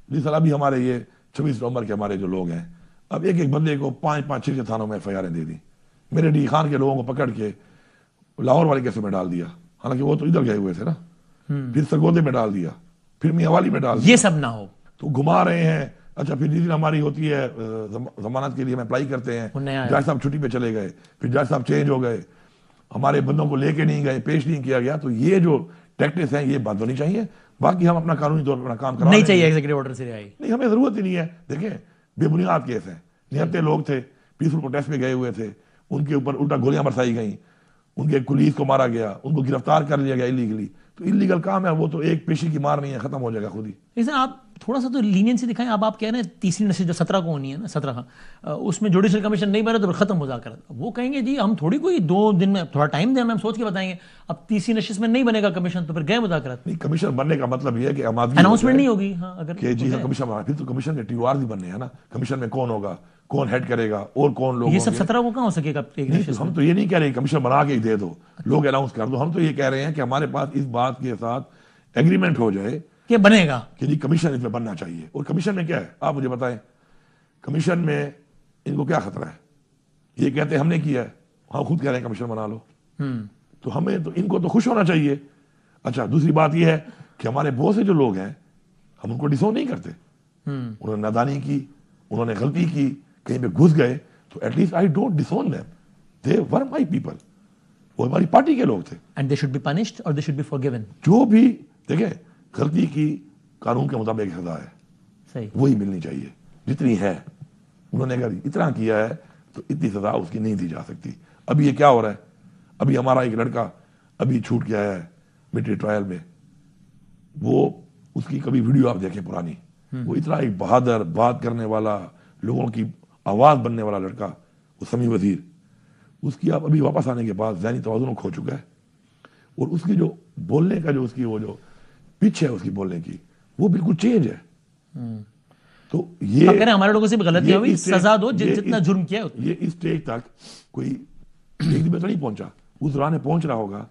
جس طرح بھی ہمارے یہ 26 نومبر کے ہمارے جو لوگ ہیں, اب ایک ایک بندے کو 5-5-6 تھانوں میں FIR دے دی. میرے ڈی خان کے لوگوں کو پکڑ کے لاہور والے کیسے میں ڈال دیا, حالانکہ وہ تو ادھر گئے ہوئے تھے نا, پھر سرگودے میں ڈال دیا, پھر میاں والی میں ڈال دیا. یہ سب نہ ہو تو گھما رہے ہیں. اچھا پھر جس دن ہماری ہوتی ہے ضمانت کے لیے ہم اپلائی کرتے ہیں, جج صاحب چھٹی پہ چلے گئے, پھر جج صاحب چینج ہو گئے, ہمارے بندوں کو لے کے نہیں گئے, پیش نہیں کیا گیا. تو یہ جو ٹیکٹکس ہیں یہ بند ہونی چاہیے. باقی ہم اپنا قانونی طور پر اپنا کام کرا نہیں چاہیے ایگزیکٹو آرڈر سے رہائی. نہیں, ہمیں ضرورت ہی نہیں ہے. دیکھیں بے بنیاد کیس ہیں, نہتے لوگ تھے پیسفل پروٹیسٹ میں گئے ہوئے تھے, ان کے اوپر الٹا گولیاں برسائی گئیں, ان کے پولیس کو مارا گیا, ان کو گرفتار کر لیا گیا انلیگلی. تو انلیگل کام ہے وہ, تو ایک پیشی کی مار نہیں ہے, ختم ہو جائے گا خود ہی. لیکن آپ تھوڑا سا تو لینینسی دکھائیں. اب آپ کہہ رہے ہیں تیسری نشست جو 17 کو ہونی ہے نا, 17 اس میں جوڈیشل کمیشن نہیں بنا تو پھر ختم مذاکرات. وہ کہیں گے جی ہم تھوڑی کوئی 2 دن میں تھوڑا ٹائم دیں, ہم سوچ کے بتائیں گے. اب تیسری نشست میں نہیں بنے گا کمیشن تو پھر گئے مذاکرات. نہیں, کمیشن بننے کا مطلب یہ ہے کہ اناؤنسمنٹ نہیں ہوگی. ہاں اگر کہ جی ہاں کمیشن بنا, پھر تو کمیشن کے TOR بھی بننے ہیں نا. کمیشن میں کون ہوگا, کون ہیڈ کرے گا, اور کون لوگ. یہ سب 17 کو کہاں ہو سکے گا. ہم تو یہ نہیں کہہ رہے کمیشن بنا کے ہی دے دو, لوگ اناؤنس کر دو. ہم تو یہ کہہ رہے ہیں کہ ہمارے پاس اس بات کے ساتھ ایگریمنٹ ہو جائے کہ بنے گا کہ جی کمیشن اس میں بننا چاہیے. اور کمیشن میں کیا ہے آپ مجھے بتائیں, کمیشن میں ان کو کیا خطرہ ہے؟ یہ کہتے ہیں ہم نے کیا ہے, ہم خود کہہ رہے ہیں کمیشن بنا لو. تو ہمیں تو ان کو تو خوش ہونا چاہیے. اچھا دوسری بات یہ ہے کہ ہمارے بہت سے جو لوگ ہیں ہم ان کو ڈسون نہیں کرتے. انہوں نے نادانی کی, انہوں نے غلطی کی, کہیں پہ گھس گئے, تو at least I don't disown them, they were my people. وہ ہماری پارٹی کے لوگ تھے. And they should be punished اور دے شوڈ بی فارگیون. جو بھی دیکھیں غلطی کی قانون کے مطابق سزا ہے, صحیح وہی ملنی چاہیے جتنی ہے. انہوں نے اگر اتنا کیا ہے تو اتنی سزا اس کی نہیں دی جا سکتی. ابھی یہ کیا ہو رہا ہے, ابھی ہمارا ایک لڑکا ابھی چھوٹ کے آیا ہے ملٹری ٹرائل میں, وہ اس کی کبھی ویڈیو آپ دیکھیں پرانی, وہ اتنا ایک بہادر بات کرنے والا, لوگوں کی آواز بننے والا لڑکا, وہ سمیع وزیر, اس کی آپ ابھی واپس آنے کے بعد ذہنی توازن کھو چکا ہے. اور اس کی جو بولنے کا جو اس کی وہ جو پچ ہے اس کی بولنے کی, وہ بالکل چینج ہے. تو یہ ہمارے لوگوں سے بھی غلطیاں ہوئی, سزا دو جتنا جرم کیا. یہ اس اسٹیج تک کوئی ایک دن میں تو نہیں پہنچا, اس دوران پہنچ رہا ہوگا,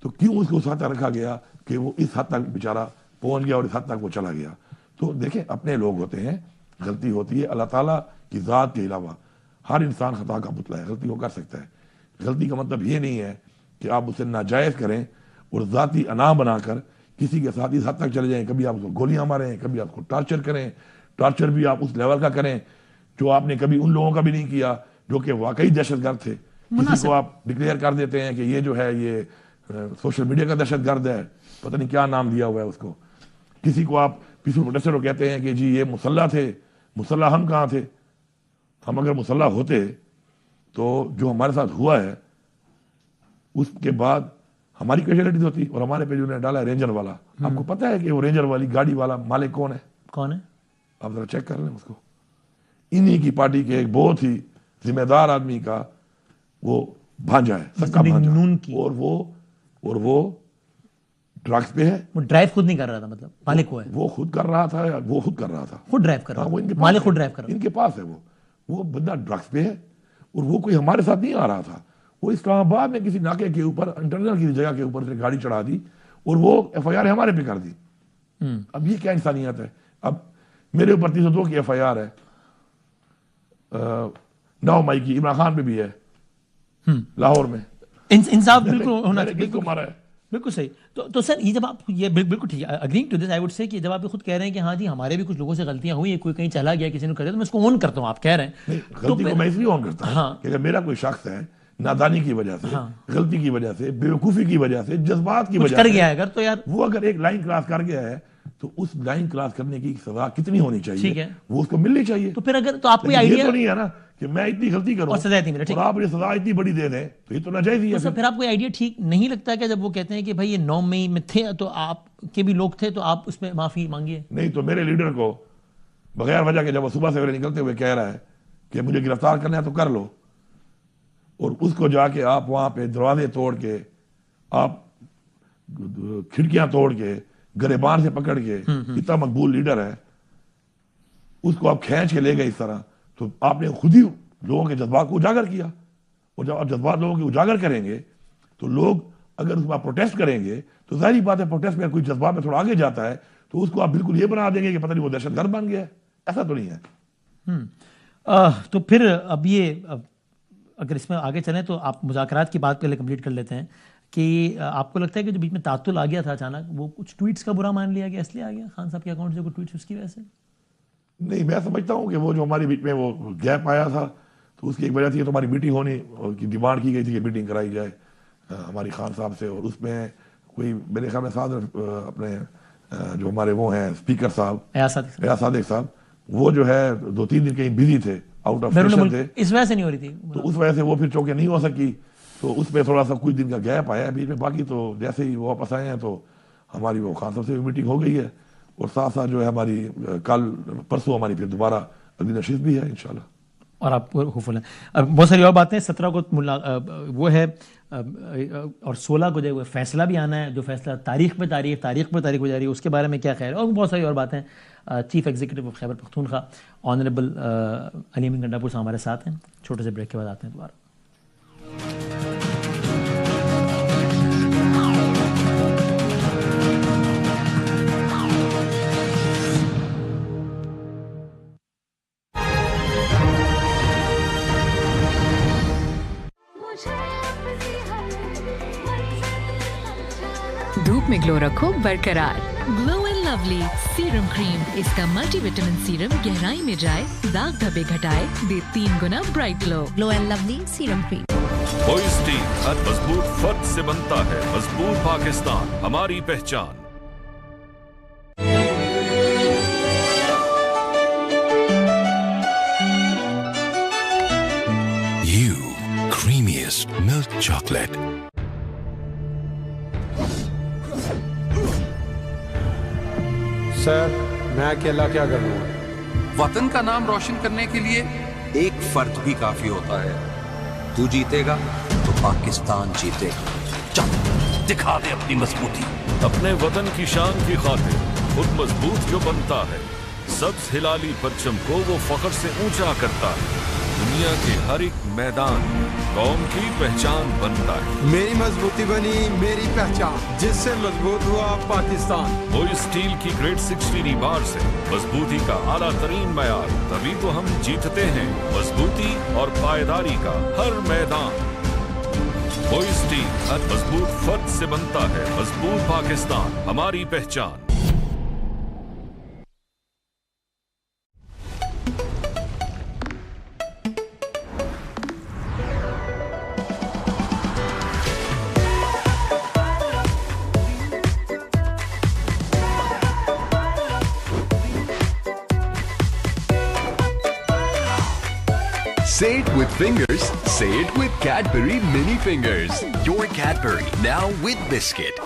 تو کیوں اس کو اس حد تک رکھا گیا کہ وہ اس حد تک بیچارہ پہنچ گیا اور اس حد تک وہ چلا گیا. تو دیکھیں اپنے لوگ ہوتے ہیں, غلطی ہوتی ہے. اللہ تعالیٰ کی ذات کے علاوہ ہر انسان خطا کا پتلا ہے, غلطی وہ کر سکتا ہے. غلطی کا مطلب یہ نہیں ہے کہ آپ اسے ناجائز کریں اور ذاتی انا بنا کر کسی کے ساتھ اس حد تک چلے جائیں, کبھی آپ اس کو گولیاں ماریں, کبھی آپ کو ٹارچر کریں. ٹارچر بھی آپ اس لیول کا کریں جو آپ نے کبھی ان لوگوں کا بھی نہیں کیا جو کہ واقعی دہشت گرد تھے. کسی کو آپ ڈکلیئر کر دیتے ہیں کہ یہ جو ہے یہ سوشل میڈیا کا دہشت گرد ہے, پتہ نہیں کیا نام دیا ہوا ہے اس کو. کسی کو آپ پیسفل پروٹیسٹر کو کہتے ہیں کہ جی یہ مسلح تھے. مسلح ہم کہاں تھے؟ ہم اگر مسلح ہوتے تو جو ہمارے ساتھ ہوا ہے اس کے بعد ہماری کیجویلٹیز ہوتی, اور ہمارے پہ جو نے ڈالا ہے رینجر والا. آپ کو پتہ ہے کہ وہ رینجر والی گاڑی والا مالک کون ہے؟ کون ہے؟ آپ ذرا چیک کر لیں اس کو. انہی کی پارٹی کے ایک بہت ہی ذمہ دار آدمی کا وہ بھانجا ہے, سکا بھانجا, اور وہ ڈرگس پہ ہے. وہ ڈرائیو خود نہیں کر رہا تھا, مطلب مالک وہ ہے, وہ خود کر رہا تھا, وہ خود کر رہا تھا, خود ڈرائیو کر رہا تھا, مالک خود ڈرائیو کر رہا تھا. ان کے پاس ہے وہ بندہ ڈرگس پہ ہے, اور وہ کوئی ہمارے ساتھ نہیں آ رہا تھا. وہ اسلام آباد میں کسی ناکے کے اوپر انٹرنل کی جگہ کے اوپر سے گاڑی چڑھا دی اور وہ FIR ہمارے پہ کر دی. اب یہ کیا انسانیت ہے؟ اب میرے اوپر 302 کی FIR ہے, 9 مئی کی عمران خان پہ بھی ہے لاہور میں. انصاف بالکل ہونا چاہیے. بالکل مارا ہے. بالکل صحیح. تو سر یہ جب آپ یہ بالکل ٹھیک ہے, agreeing to this I would سے کہ جب آپ خود کہہ رہے ہیں کہ ہاں جی ہمارے بھی کچھ لوگوں سے غلطیاں ہوئی ہیں, کوئی کہیں چلا گیا کسی نے کر دیا, تو میں اس کو اون کرتا ہوں, آپ کہہ رہے ہیں غلطی کو میں اس لیے اون کرتا ہوں کہ اگر میرا کوئی شخص ہے نادانی کی وجہ سے, غلطی کی وجہ سے, بیوقوفی کی وجہ سے, جذبات کی وجہ سے کر گیا ہے اگر, تو یار وہ اگر ایک لائن کراس کر گیا ہے تو اس لائن کراس کرنے کی سزا کتنی ہونی ٹھیک چاہیے, ہے, وہ اس کو ملنی چاہیے. تو پھر اگر تو آپ کو یہ آئیڈیا تو نہیں ہے نا کہ میں اتنی غلطی کروں اور سزا اتنی ملے, اور آپ مجھے سزا اتنی بڑی دے دیں, تو یہ تو ناجائز ہی ہے. پھر آپ کو آئیڈیا ٹھیک نہیں لگتا کہ جب وہ کہتے ہیں کہ بھائی یہ 9 مئی میں تھے تو آپ کے بھی لوگ تھے تو آپ اس میں معافی مانگیے؟ نہیں تو میرے لیڈر کو بغیر وجہ کے جب وہ صبح سویرے نکلتے ہوئے کہہ رہا ہے کہ مجھے گرفتار کرنا ہے تو کر لو, اور اس کو جا کے آپ وہاں پہ دروازے توڑ کے, آپ کھڑکیاں توڑ کے, گریبان سے پکڑ کے, اتنا مقبول لیڈر ہے, اس کو آپ کھینچ کے لے گئے اس طرح, تو آپ نے خود ہی لوگوں کے جذبات کو اجاگر کیا. اور جب آپ جذبات لوگوں کے اجاگر کریں گے تو لوگ اگر اس میں پروٹیسٹ کریں گے تو ظاہری بات ہے پروٹیسٹ میں کوئی جذبات میں تھوڑا آگے جاتا ہے تو اس کو آپ بالکل یہ بنا دیں گے کہ پتہ نہیں وہ دہشت گرد بن گیا ہے. ایسا تو نہیں ہے. تو پھر اب یہ اگر اس میں آگے چلیں تو آپ مذاکرات کی بات پہلے کمپلیٹ کر لیتے ہیں کہ آپ کو لگتا ہے کہ جو بیچ میں تعطل آ گیا تھا اچانک, وہ کچھ ٹویٹس کا برا مان لیا گیا اس لیے آ گیا خان صاحب کے اکاؤنٹ سے کوئی ٹویٹس اس کی وجہ سے؟ نہیں, میں سمجھتا ہوں کہ وہ جو ہمارے بیچ میں وہ گیپ آیا تھا تو اس کی ایک وجہ تھی, تو ہماری میٹنگ ہونے کی ڈیمانڈ کی گئی تھی کہ میٹنگ کرائی جائے ہماری خان صاحب سے, اور اس میں کوئی میرے خیال میں ساتھ اپنے جو ہمارے وہ ہیں اسپیکر صاحب ایاز صادق صاحب, وہ جو ہے 2-3 دن کہیں بزی تھے, آؤٹ آف اسٹیشن تھے, اس وجہ سے نہیں ہو رہی تھی, تو اس وجہ سے وہ پھر چونکہ نہیں ہو سکی, تو اس میں تھوڑا سا کچھ دن کا گیپ آیا ہے بیچ میں. باقی تو جیسے ہی وہ واپس آئے ہیں تو ہماری وہ خان صاحب سے بھی میٹنگ ہو گئی ہے, اور ساتھ ساتھ جو ہے ہماری کل پرسوں ہماری پھر دوبارہ اگلی نشست بھی ہے انشاءاللہ. اور آپ ہوپفل ہیں. بہت ساری اور باتیں, 17 کو وہ ہے اور 16 کو جو فیصلہ بھی آنا ہے, جو فیصلہ تاریخ پہ تاریخ ہو جا رہی ہے, اس کے بارے میں کیا خیال ہے, اور بہت ساری اور باتیں. Chief executive of Khyber Pakhtunkhwa honourable Ali Amin Gandapur صاحب ہمارے ساتھ ہیں. چھوٹے سے بریک کے بعد آتے ہیں دوبارہ. دھوپ میں گلو رکھو برقرار. گلو اینڈ لولی سیرم کریم, اس کا ملٹی وٹامن سیرم گہرائی میں جائے, داغ دھبے گھٹائے, دے 3 گنا bright glow. Glow and lovely serum cream. کوئی اسٹیل ہر مضبوط فرد سے بنتا ہے. مضبوط پاکستان ہماری پہچان. creamiest milk chocolate. سر میں اکیلا کیا کروں؟ وطن کا نام روشن کرنے کے لیے ایک فرد بھی کافی ہوتا ہے. تو جیتے گا تو پاکستان جیتے گا. چل دکھا دے اپنی مضبوطی. اپنے وطن کی شان کی خاطر خود مضبوط جو بنتا ہے, سبز ہلالی پرچم کو وہ فخر سے اونچا کرتا ہے. دنیا کے ہر ایک میدان قوم کی پہچان بنتا ہے. میری مضبوطی بنی میری پہچان, جس سے مضبوط ہوا پاکستان. وہ اسٹیل کی گریڈ 60 بار سے مضبوطی کا اعلیٰ ترین معیار, تبھی تو ہم جیتتے ہیں. مضبوطی اور پائیداری کا ہر میدان. وہ اسٹیل ہر مضبوط فرد سے بنتا ہے. مضبوط پاکستان ہماری پہچان. Say it with fingers, say it with Cadbury Mini Fingers. Your Cadbury, now with biscuit.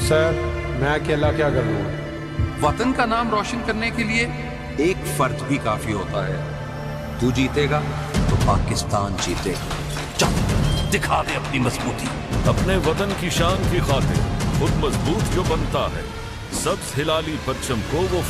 سر میں اکیلا کیا کروں؟ وطن کا نام روشن کرنے کے لیے ایک فرد بھی کافی ہوتا ہے. تو جیتے گا تو پاکستان جیتے گا. چل دکھا دے اپنی مضبوطی. اپنے وطن کی شان کی خاطر خود مضبوط جو بنتا ہے, سبز ہلالی پرچم کو وہ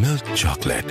Milk chocolate.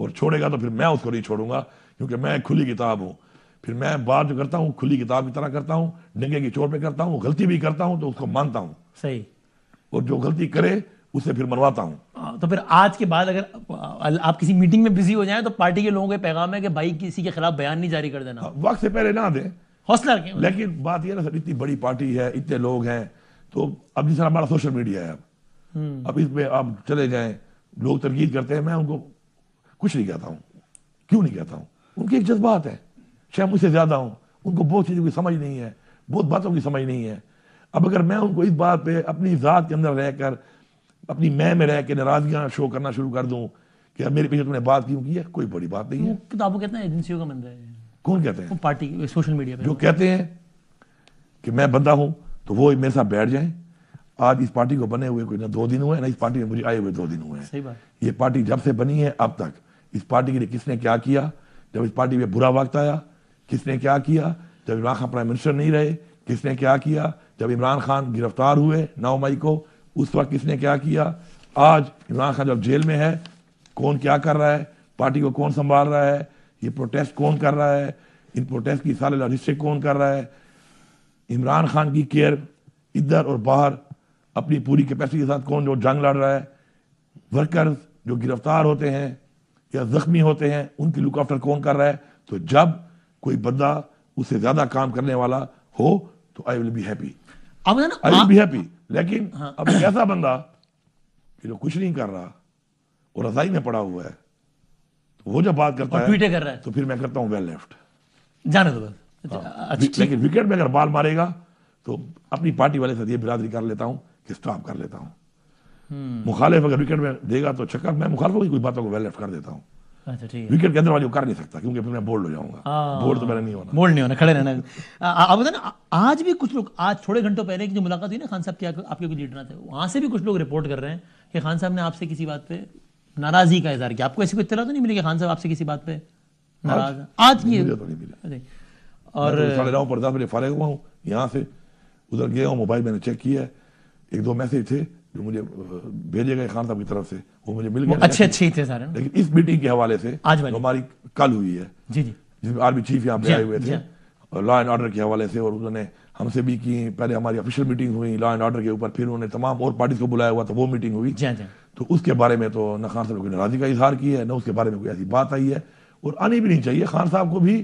اور چھوڑے گا تو پھر میں اس کو نہیں چھوڑوں گا، کیونکہ میں ایک کھلی کتاب ہوں. پھر میں بات جو کرتا ہوں کھلی کتاب کی طرح کرتا ہوں، ڈنگے کی چوٹ پہ کرتا ہوں. غلطی بھی کرتا ہوں تو اس کو مانتا ہوں، صحیح، اور جو غلطی کرے اسے پھر منواتا ہوں. تو پھر آج کے بعد اگر آپ کسی میٹنگ میں بزی ہو جائیں تو پارٹی کے لوگوں کے پیغام ہے کہ بھائی کسی کے خلاف بیان نہیں جاری کر دینا، وقت سے پہلے نہ دیں. حوصلہ رکھیں. لیکن بات یہ نا سر، اتنی بڑی پارٹی ہے، اتنے لوگ ہیں، تو اب جس طرح ہمارا سوشل میڈیا ہے، اب اس میں آپ چلے جائیں، لوگ تنقید کرتے ہیں، میں ان کو کچھ نہیں کہتا ہوں. کیوں نہیں کہتا ہوں؟ ان کے ایک جذبات ہیں، شاید مجھ سے زیادہ ہوں، ان کو بہت چیزوں کی سمجھ نہیں ہے، بہت باتوں کی سمجھ نہیں ہے. اب اگر میں ان کو اس بات پہ اپنی ذات کے اندر رہ کر، اپنی میں رہ کے ناراضگیاں شو کرنا شروع کر دوں کہ اب میرے پیچھے تم نے بات کیوں کی ہے، کوئی بڑی بات نہیں ہے. کتابوں کہتے ہیں ایجنسیوں کا بندہ ہے. کون کہتے ہیں؟ پارٹی سوشل میڈیا پہ جو کہتے ہیں کہ میں بندہ ہوں تو وہ میرے ساتھ بیٹھ جائیں. آج اس پارٹی کو بنے ہوئے کوئی نہ 2 دن ہوئے، نہ اس پارٹی میں مجھے آئے ہوئے 2 دن ہوئے ہیں. صحیح بات. یہ پارٹی جب سے بنی ہے اب تک اس پارٹی کے لیے کس نے کیا کیا، جب اس پارٹی میں برا وقت آیا کس نے کیا کیا، جب عمران خان پرائم منسٹر نہیں رہے کس نے کیا کیا، جب عمران خان گرفتار ہوئے 9 مئی کو اس وقت کس نے کیا کیا، آج عمران خان جب جیل میں ہے کون کیا کر رہا ہے، پارٹی کو کون سنبھال رہا ہے، یہ پروٹیسٹ کون کر رہا ہے، ان پروٹیسٹ کی سارے لاجسٹک کون کر رہا ہے. عمران خان کی کیئر ادھر اور باہر اپنی پوری کیپیسٹی کے ساتھ کون جو جنگ لڑ رہا ہے. ورکرز جو گرفتار ہوتے ہیں یا زخمی ہوتے ہیں ان کی لک آفٹر کون کر رہا ہے. تو جب کوئی بندہ اس سے زیادہ کام کرنے والا ہو تو I will be happy, I will be happy. لیکن اب ایک ایسا بندہ کہ جو کچھ نہیں کر رہا اور رضائی میں پڑا ہوا ہے تو وہ جب بات کرتا ہے تو پھر میں کرتا ہوں ویل لیفٹ، جانے دو بس. لیکن وکٹ میں اگر بال مارے گا تو اپنی پارٹی والے سے یہ برادری کر لیتا ہوں کہ سٹاپ کر لیتا ہوں. مخالف اگر وکٹ میں دے گا تو چھکا، میں مخالفوں کی کوئی باتوں کو ویل لیفٹ کر دیتا ہوں. وکٹ کے اندر والی کر نہیں سکتا کیونکہ پھر میں بولڈ ہو جاؤں گا. بولڈ تو میرا نہیں ہونا، بولڈ نہیں ہونا، کھڑے رہنا. آپ بتائیں نا، آج بھی کچھ لوگ، آج تھوڑے گھنٹوں پہلے کی جو ملاقات ہوئی نا خان صاحب کی آپ کے کوئی لیڈر تھے، وہاں سے بھی کچھ لوگ رپورٹ کر رہے ہیں کہ خان صاحب نے آپ سے کسی بات پہ ناراضگی کا اظہار کیا. آپ کو ایسی کوئی اطلاع تو نہیں ملی کہ خان صاحب آپ سے کسی بات پہ ناراض ہیں؟ آج کی اور 9:30 پر 10 بجے فارغ ہوا ہوں یہاں سے، ادھر گیا ہوں، موبائل میں نے چیک کیا ہے، 1-2 میسج تھے جو مجھے بھیجے گئے خان صاحب کی طرف سے، وہ مجھے مل گئے، اچھے ہی تھے سارے. لیکن اس میٹنگ کے حوالے سے جو ہماری کل ہوئی ہے، جی جی، جس میں آرمی چیف یہاں پہ آئے ہوئے تھے، لا اینڈ آرڈر کے حوالے سے، اور انہوں نے ہم سے بھی کی. پہلے ہماری آفیشیل میٹنگ ہوئی لا اینڈ آرڈر کے اوپر، پھر انہوں نے تمام اور پارٹیز کو بلایا ہوا تھا، وہ میٹنگ ہوئی. تو اس کے بارے میں تو نہ خان صاحب نے کوئی ناراضگی کا اظہار کیا ہے، نہ اس کے بارے میں کوئی ایسی بات آئی ہے، اور آنی بھی نہیں چاہیے. خان صاحب کو بھی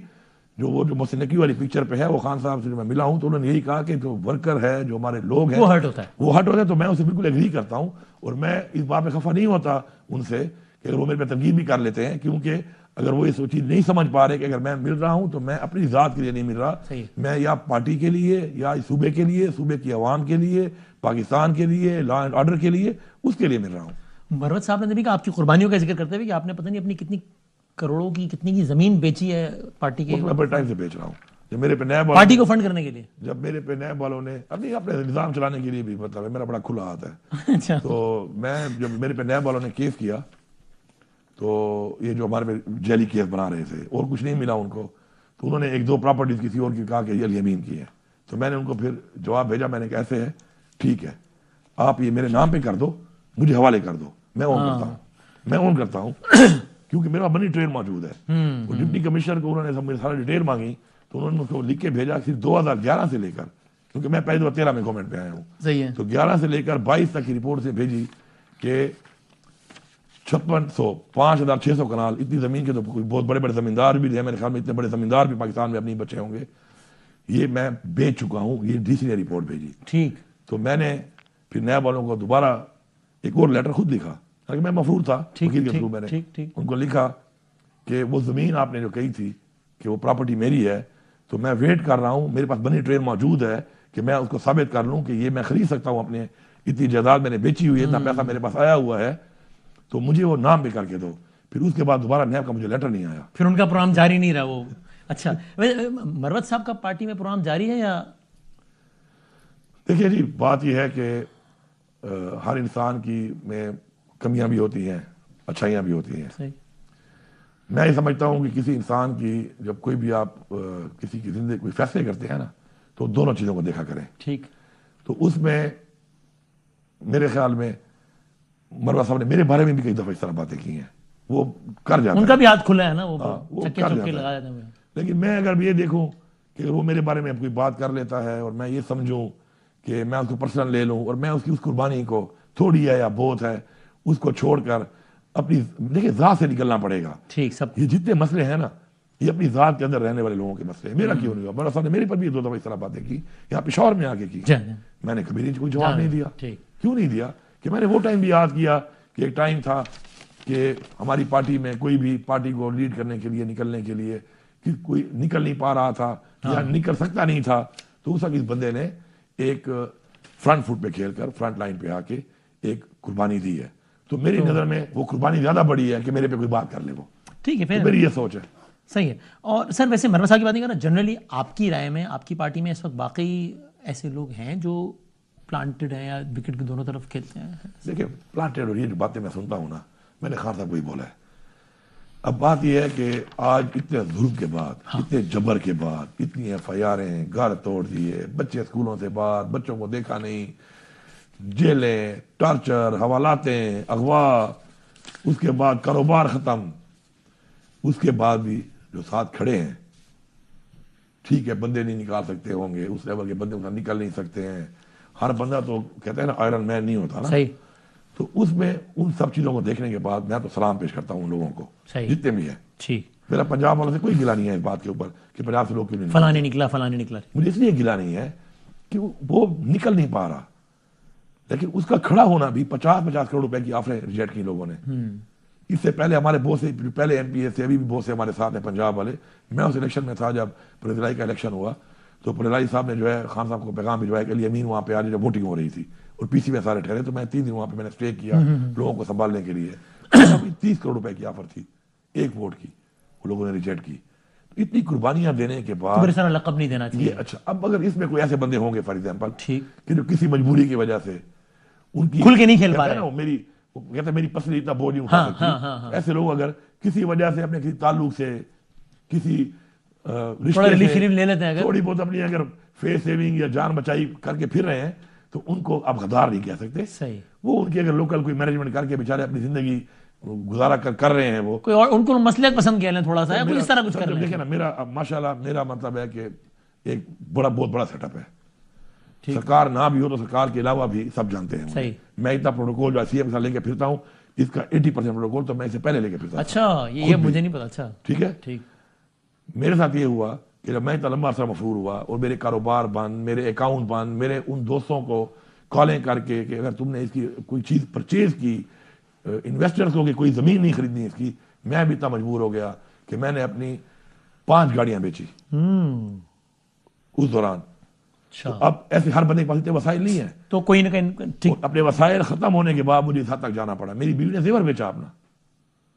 جو وہ جو محسن نقوی والی پکچر پہ ہے، وہ خان صاحب سے میں ملا ہوں تو انہوں نے یہی کہا کہ جو ورکر ہے، جو ہمارے لوگ ہیں، وہ ہرٹ ہوتا ہے. تو میں اسے بالکل ایگری کرتا ہوں، اور میں اس بات میں خفا نہیں ہوتا ان سے کہ اگر وہ میرے پہ تنقید بھی کر لیتے ہیں، کیونکہ اگر وہ یہ چیز نہیں سمجھ پا رہے کہ اگر میں مل رہا ہوں تو میں اپنی ذات کے لیے نہیں مل رہا، میں یا پارٹی کے لیے یا صوبے کے لیے، صوبے کی عوام کے لیے، پاکستان کے لیے، لا اینڈ آرڈر کے لیے، اس کے لیے مل رہا ہوں. مروت صاحب نے بھی کہا آپ کی قربانیوں کا ذکر کرتے ہوئے کہ آپ نے پتہ نہیں اپنی کتنی کروڑوں کی کتنی کی زمین بیچی ہے پارٹی کے. میں بڑے ٹائم سے بیچ رہا ہوں. جب میرے پہ نیب پارٹی کو فنڈ کرنے کے لیے، جب میرے پہ نیب والوں نے اپنے نظام چلانے کے لیے بھی، مطلب میرا بڑا کھلا ہاتھ ہے. تو میں جب میرے پہ نیب والوں نے کیس کیا تو یہ جو ہمارے پہ جیلی کیس بنا رہے تھے اور کچھ نہیں ملا ان کو، تو انہوں نے 1-2 پراپرٹیز کسی اور کی کہا کہ یہ الیمین کی ہے. تو میں نے ان کو پھر جواب بھیجا، میں نے کہا ایسے ہے، ٹھیک ہے آپ یہ میرے نام پہ کر دو، مجھے حوالے کر دو، میں اون کرتا ہوں کیونکہ میرا منی ٹرین موجود ہے. اور ڈپٹی کمشنر کو انہوں نے سارا ڈیٹیل مانگی تو انہوں نے اس کو لکھ کے بھیجا صرف 2011 سے لے کر، کیونکہ میں پہلے 2013 میں گورنمنٹ پہ آیا ہوں، تو 11 سے لے کر 22 تک کی رپورٹ سے بھیجی کہ 5600-5600 کنال اتنی زمین کے، تو کوئی بہت بڑے بڑے زمیندار بھی ہیں، میرے خیال میں اتنے بڑے زمیندار بھی پاکستان میں اپنے بچے ہوں گے، یہ میں بیچ چکا ہوں. یہ ڈی سی نے رپورٹ بھیجی. ٹھیک. تو میں نے پھر نیب والوں کو دوبارہ ایک اور لیٹر خود لکھا، حالانکہ میں مفرور تھا وکیل کے تھرو، میں نے ان کو لکھا کہ وہ زمین آپ نے جو کہی تھی کہ وہ پراپرٹی میری ہے، تو میں ویٹ کر رہا ہوں، میرے پاس بنی ٹرین موجود ہے کہ میں اس کو ثابت کر لوں کہ یہ میں خرید سکتا ہوں، اپنے اتنی جائیداد میں نے بیچی ہوئی ہے، اتنا پیسہ میرے پاس آیا ہوا ہے، تو مجھے وہ نام پہ کر کے دو. پھر اس کے بعد دوبارہ نیب کا مجھے لیٹر نہیں آیا. پھر ان کا پروگرام جاری نہیں رہا وہ. اچھا، مروت صاحب کا پارٹی میں پروگرام جاری ہے یا؟ دیکھیے جی، بات یہ ہے کہ ہر انسان کی میں کمیاں بھی ہوتی ہیں، اچھائیاں بھی ہوتی ہیں. میں یہ سمجھتا ہوں کہ کسی انسان کی جب کوئی بھی آپ کسی کی زندگی کوئی فیصلے کرتے ہیں نا، تو دونوں چیزوں کو دیکھا کریں. ٹھیک. تو اس میں میرے خیال میں مروت صاحب نے میرے بارے میں بھی کئی دفعہ اس طرح باتیں کی ہیں وہ کر جاتا ہے. ان کا بھی ہاتھ کھلا ہے نا, وہ چکے کر چکے جاتا لگا ہے. دیتے ہیں. لیکن میں اگر یہ دیکھوں کہ وہ میرے بارے میں کوئی بات کر لیتا ہے اور میں یہ سمجھوں کہ میں اس کو پرسنل لے لوں اور میں اس کی اس قربانی کو تھوڑی ہے یا بہت ہے اس کو چھوڑ کر اپنی دیکھیں ذات سے نکلنا پڑے گا. ٹھیک, سب یہ جتنے مسئلے ہیں نا یہ اپنی ذات کے اندر رہنے والے لوگوں کے مسئلے ہیں. میرا کیوں نہیں ہوا؟ بڑا صاحب نے میرے پر بھی 2 دفعہ اس طرح باتیں کی, یہاں پشاور میں آ کے کی. میں نے کبھی کوئی جواب نہیں دیا. کیوں نہیں دیا؟ کہ میں نے وہ ٹائم بھی یاد کیا کہ ایک ٹائم تھا کہ ہماری پارٹی میں کوئی بھی پارٹی کو لیڈ کرنے کے لیے نکلنے کے لیے کہ کوئی نکل نہیں پا رہا تھا یا نکل سکتا نہیں تھا, تو اس وقت اس بندے نے ایک فرنٹ فٹ پہ کھیل کر فرنٹ لائن پہ آ کے ایک قربانی دی ہے. تو میری نظر میں وہ قربانی زیادہ بڑی ہے کہ میرے پہ کوئی بات کر لے. وہ ٹھیک ہے, پھر میری یہ سوچ ہے. صحیح ہے. اور سر ویسے مروا صاحب کی بات نہیں کرنا, جنرلی آپ کی رائے میں آپ کی پارٹی میں اس وقت باقی ایسے لوگ ہیں جو پلانٹڈ ہیں یا وکٹ کے دونوں طرف کھیلتے ہیں؟ دیکھیں پلانٹڈ اور یہ جو باتیں میں سنتا ہوں نا, میں نے خان صاحب کو ہی بولا ہے. اب بات یہ ہے کہ آج اتنے ظلم کے بعد, اتنے جبر کے بعد, اتنی FIRیں, گھر توڑ دیے, بچے اسکولوں سے باہر, بچوں کو دیکھا نہیں, جیلیں, ٹارچر, حوالاتیں, اغوا, اس کے بعد کاروبار ختم, اس کے بعد بھی جو ساتھ کھڑے ہیں, ٹھیک ہے بندے نہیں نکال سکتے ہوں گے, اس لیول کے بندے اس نکل نہیں سکتے ہیں, ہر بندہ تو کہتے ہیں نا آئرن مین نہیں ہوتا نا. صحیح. تو اس میں ان سب چیزوں کو دیکھنے کے بعد میں تو سلام پیش کرتا ہوں ان لوگوں کو جتنے بھی ہیں. ٹھیک, میرا پنجاب والوں سے کوئی گلا نہیں ہے اس بات کے اوپر کہ پنجاب سے لوگ کیوں نہیں فلاں نہیں نکلا, فلاں نہیں نکلا. مجھے اس لیے گلا نہیں ہے کہ وہ نکل نہیں پا رہا, لیکن اس کا کھڑا ہونا بھی 50 کروڑ روپے کی آفریں ریجیکٹ کی لوگوں نے. اس سے پہلے ہمارے بہت سے پہلے MP سے ابھی بھی بہت سے ہمارے ساتھ ہیں پنجاب والے. میں اس الیکشن میں تھا جب پرزلائی کا الیکشن ہوا, تو پرزلائی صاحب نے جو ہے خان صاحب کو پیغام بھجوایا کہ علی امین وہاں پہ آج جب ووٹنگ ہو رہی تھی اور PC میں سارے ٹھہرے, تو میں 3 دن وہاں پہ میں نے اسٹے کیا لوگوں کو سنبھالنے کے لیے. 30 کروڑ روپے کی آفر تھی ایک ووٹ کی, وہ لوگوں نے ریجیکٹ کی. اتنی قربانیاں دینے کے بعد لقب نہیں دینا چاہیے. اچھا, اب اگر اس میں کوئی ایسے بندے ہوں گے فار ایگزامپل کہ جو کسی مجبوری کی وجہ سے ان کی کھل کے نہیں کھیل پا رہے, میری کہتے میری پسلی اتنا بوجھ نہیں اٹھا سکتی, ایسے لوگ اگر کسی وجہ سے اپنے کسی تعلق سے کسی رشتے سے تھوڑی بہت اپنی اگر فیس سیونگ یا جان بچائی کر کے پھر رہے ہیں, تو ان کو آپ غدار نہیں کہہ سکتے. صحیح. وہ ان کی اگر لوکل کوئی مینجمنٹ کر کے بیچارے اپنی زندگی گزارا کر رہے ہیں, وہ کوئی اور ان کو مسلک پسند کیا لیں تھوڑا سا, کوئی اس طرح کچھ کر لیں. دیکھیں نا, میرا ماشاءاللہ میرا مطلب ہے کہ ایک بہت بڑا سیٹ اپ ہے. سرکار نہ بھی ہو تو سرکار کے علاوہ بھی سب جانتے ہیں. صحیح. میں اتنا پروٹوکول جو CM کے ساتھ لے کے پھرتا ہوں, اس کا 80% پروٹوکول تو میں اسے پہلے لے کے پھرتا ہوں. اچھا, یہ مجھے نہیں پتا. اچھا ٹھیک ہے. ٹھیک. میرے ساتھ یہ ہوا کہ جب میں اتنا لمبا عرصہ مفرور ہوا اور میرے کاروبار بند, میرے اکاؤنٹ بند, میرے ان دوستوں کو کالیں کر کے کہ اگر تم نے اس کی کوئی چیز پرچیز کی, انویسٹرز کو کہ کوئی زمین نہیں خریدنی اس کی, میں بھی اتنا مجبور ہو گیا کہ میں نے اپنی 5 گاڑیاں بیچی اس دوران. اب ایسے ہر بندے کے پاس اتنے وسائل نہیں ہیں, تو کوئی نہ کہیں اپنے وسائل ختم ہونے کے بعد مجھے اس حد تک جانا پڑا. میری بیوی نے زیور بیچا اپنا.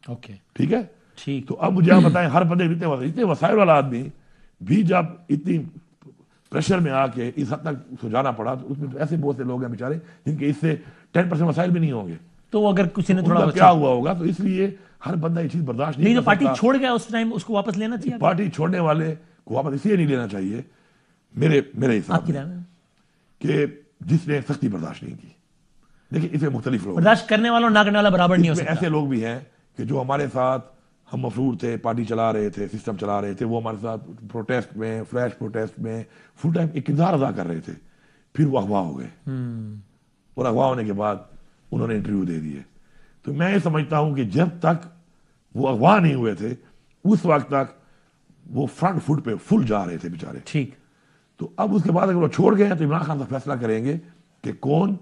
اوکے, ٹھیک ہے. ٹھیک. تو اب مجھے آپ بتائیں, ہر بندے اتنے وسائل والا آدمی بھی جب اتنی پریشر میں آ کے اس حد تک جانا پڑا, تو اس میں ایسے بہت سے لوگ ہیں بیچارے جن کے اس سے 10% وسائل بھی نہیں ہوں گے. تو اگر کسی نے تھوڑا کیا ہوا ہوگا, تو اس لیے ہر بندہ یہ چیز برداشت نہیں کر سکتا. پارٹی چھوڑ گیا اس ٹائم, اس کو واپس لینا چاہیے. پارٹی چھوڑنے والے کو واپس اس لیے نہیں لینا چاہیے میرے حساب میں کہ جس نے سختی برداشت نہیں کی. دیکھیں اسے مختلف لوگ برداشت کرنے والا اور نہ کرنے والا برابر نہیں ہو سکتا. ایسے لوگ بھی ہیں کہ جو ہمارے ساتھ ہم مفرور تھے, پارٹی چلا رہے تھے, سسٹم چلا رہے تھے, وہ ہمارے ساتھ پروٹیسٹ میں, فلیش پروٹیسٹ میں فل ٹائم ایک کردار ادا کر رہے تھے. پھر وہ اغوا ہو گئے, اور اغوا ہونے کے بعد انہوں نے انٹرویو دے دیے. تو میں یہ سمجھتا ہوں کہ جب تک وہ اغوا نہیں ہوئے تھے اس وقت تک وہ فرنٹ فٹ پہ فل جا رہے تھے بیچارے. ٹھیک. تو اب اس کے بعد اگر وہ چھوڑ گئے ہیں تو عمران خان کا فیصلہ کریں گے کہ کون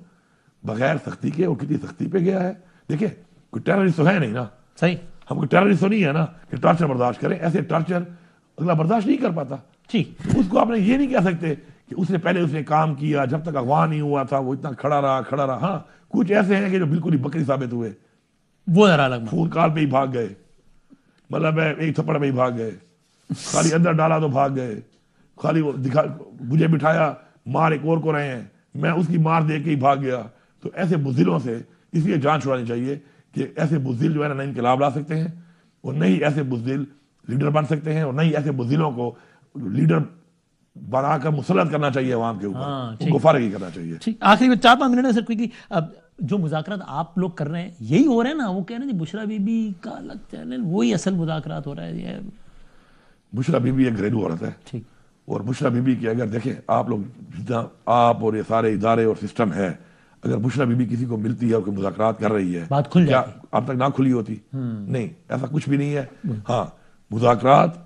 بغیر سختی کے اور کتنی سختی پہ گیا ہے. دیکھیں کوئی ٹیررسٹ تو ہے نہیں نا. صحیح. ہم کوئی ٹیررسٹ تو نہیں ہے نا کہ ٹارچر برداشت کریں. ایسے ٹارچر اگلا برداشت نہیں کر پاتا. ٹھیک. اس کو آپ نے یہ نہیں کہہ سکتے کہ اس نے پہلے اس نے کام کیا, جب تک اغوا نہیں ہوا تھا وہ اتنا کھڑا رہا. ہاں کچھ ایسے ہیں کہ جو بالکل ہی بکری ثابت ہوئے, وہ ذرا الگ فون کال پہ ہی بھاگ گئے, مطلب ایک تھپڑ پہ ہی بھاگ گئے, خالی اندر ڈالا تو بھاگ گئے, خالی وہ مجھے بٹھایا مار ایک اور کو رہے ہیں, میں اس کی مار دے کے ہی بھاگ گیا. تو ایسے بزدلوں سے اس لیے جان چھڑانی چاہیے کہ ایسے بزدل جو ہے نا انقلاب لا سکتے ہیں, اور نہیں ایسے بزدل لیڈر بن سکتے ہیں, اور نہیں ایسے بزدلوں کو لیڈر بنا کر مسلط کرنا چاہیے عوام کے اوپر، ان کو فارغ ہی کرنا چاہیے. ٹھیک، آخری میں 4-5 منٹ ہے سر کوئی. جو مذاکرات آپ لوگ کر رہے ہیں یہی ہو رہے ہیں نا؟ وہ کہہ رہے ہیں بشرا بی بی کا الگ چینل، وہی اصل مذاکرات ہو رہا ہے. یہ بشرا بی بی ایک گھریلو عورت ہے. ٹھیک. اور بشرا بی بی کی اگر دیکھیں آپ لوگ جتنا آپ اور یہ سارے ادارے اور سسٹم ہے، اگر بشرا بی بی کسی کو ملتی ہے اور کوئی مذاکرات کر رہی ہے، بات کھل کیا جاتی؟ اب تک نہ کھلی ہوتی؟ نہیں، ایسا کچھ بھی نہیں ہے. ہاں، مذاکرات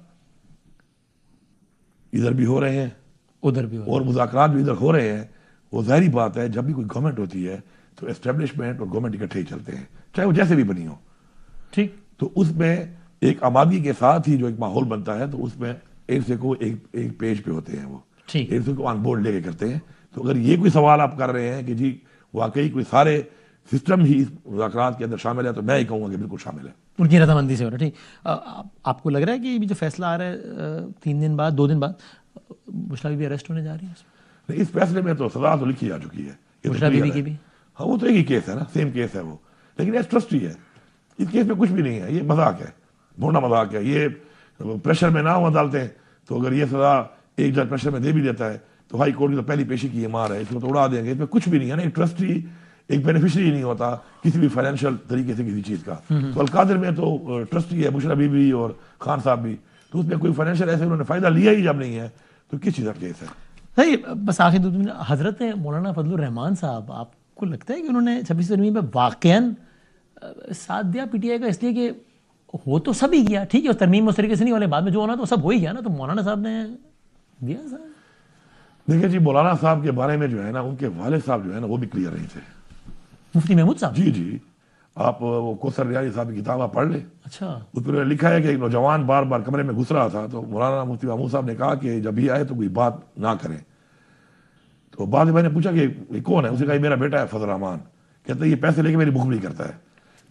ادھر بھی ہو رہے ہیں ادھر بھی اور مذاکرات بھی ادھر ہو رہے ہیں. وہ ظاہری بات ہے جب بھی کوئی گورنمنٹ ہوتی ہے تو اسٹیبلشمنٹ اور گورنمنٹ اکٹھے ہی چلتے ہیں، چاہے وہ جیسے بھی بنی ہو. ٹھیک. تو اس میں ایک آبادی کے ساتھ ہی جو ایک ماحول بنتا ہے تو اس میں ایک سے کو ایک پیج پہ ہوتے ہیں، وہ ایک سے کو آن بورڈ لے کے کرتے ہیں. تو اگر یہ کوئی سوال آپ کر رہے ہیں کہ جی واقعی کوئی سارے سسٹم ہی اس مذاکرات کے اندر شامل ہے، تو میں ہی کہوں گا کہ بالکل شامل ہے. ان کی رضامندی سے ہو رہا ہے. ٹھیک. آپ کو لگ رہا ہے کہ یہ جو فیصلہ آ رہا ہے 3 دن بعد 2 دن بعد بشرا بی بی اریسٹ ہونے جا رہی ہے؟ نہیں، اس فیصلے میں تو سزا تو لکھی جا چکی ہے. بشرا بی بی کی بھی؟ ہاں، وہ تو ایک ہی کیس ہے نا، سیم کیس ہے وہ، لیکن ایز ٹرسٹی ہے. اس کیس میں کچھ بھی نہیں ہے، یہ مذاق ہے، بھونڈا مذاق ہے. یہ پریشر میں نہ ہو عدالتیں تو اگر یہ سزا ایک جج پریشر میں دے بھی دیتا ہے تو ہائی کورٹ کی تو پہلی پیشی کی یہ مار ہے، اس میں تو اڑا دیں گے. اس میں کچھ بھی نہیں ہے نا. ایک ٹرسٹی ایک بینیفیشری نہیں ہوتا کسی بھی فائنینشیل طریقے سے کسی چیز کا. تو القادر میں تو ٹرسٹی ہے بشرا بی بی اور خان صاحب بھی، تو اس میں کوئی فائنینشیل ایسے انہوں نے فائدہ لیا ہی جب نہیں ہے تو کس چیز کا کیس ہے؟ صحیح. بس آخر 2 منٹ. حضرت مولانا فضل الرحمان صاحب، آپ کو لگتا ہے کہ انہوں نے 26 فروری میں واقعاً ساتھ دیا پی ٹی آئی کا؟ اس لیے کہ ہو تو سب ہی گیا، ٹھیک ہے، ترمیم اس طریقے سے نہیں ہونے، بعد میں جو ہونا تو سب ہو ہی گیا نا. تو مولانا صاحب نے دیا صاحب. دیکھیں جی، مولانا صاحب کے بارے میں جو ہے نا، ان کے والد صاحب جو ہے نا وہ بھی کلیئر نہیں تھے. مفتی محمود صاحب؟ جی، آپ وہ کوثر ریاضی صاحب کی کتاب آپ پڑھ لیں. اچھا. اس پر لکھا ہے کہ ایک نوجوان بار بار کمرے میں گھس رہا تھا تو مولانا مفتی محمود صاحب نے کہا کہ جب یہ آئے تو کوئی بات نہ کریں. تو بعد میں نے پوچھا کہ یہ کون ہے؟ اسے کہا میرا بیٹا ہے فضل الرحمان. کہتا ہے یہ پیسے لے کے میری مخبری کرتا ہے.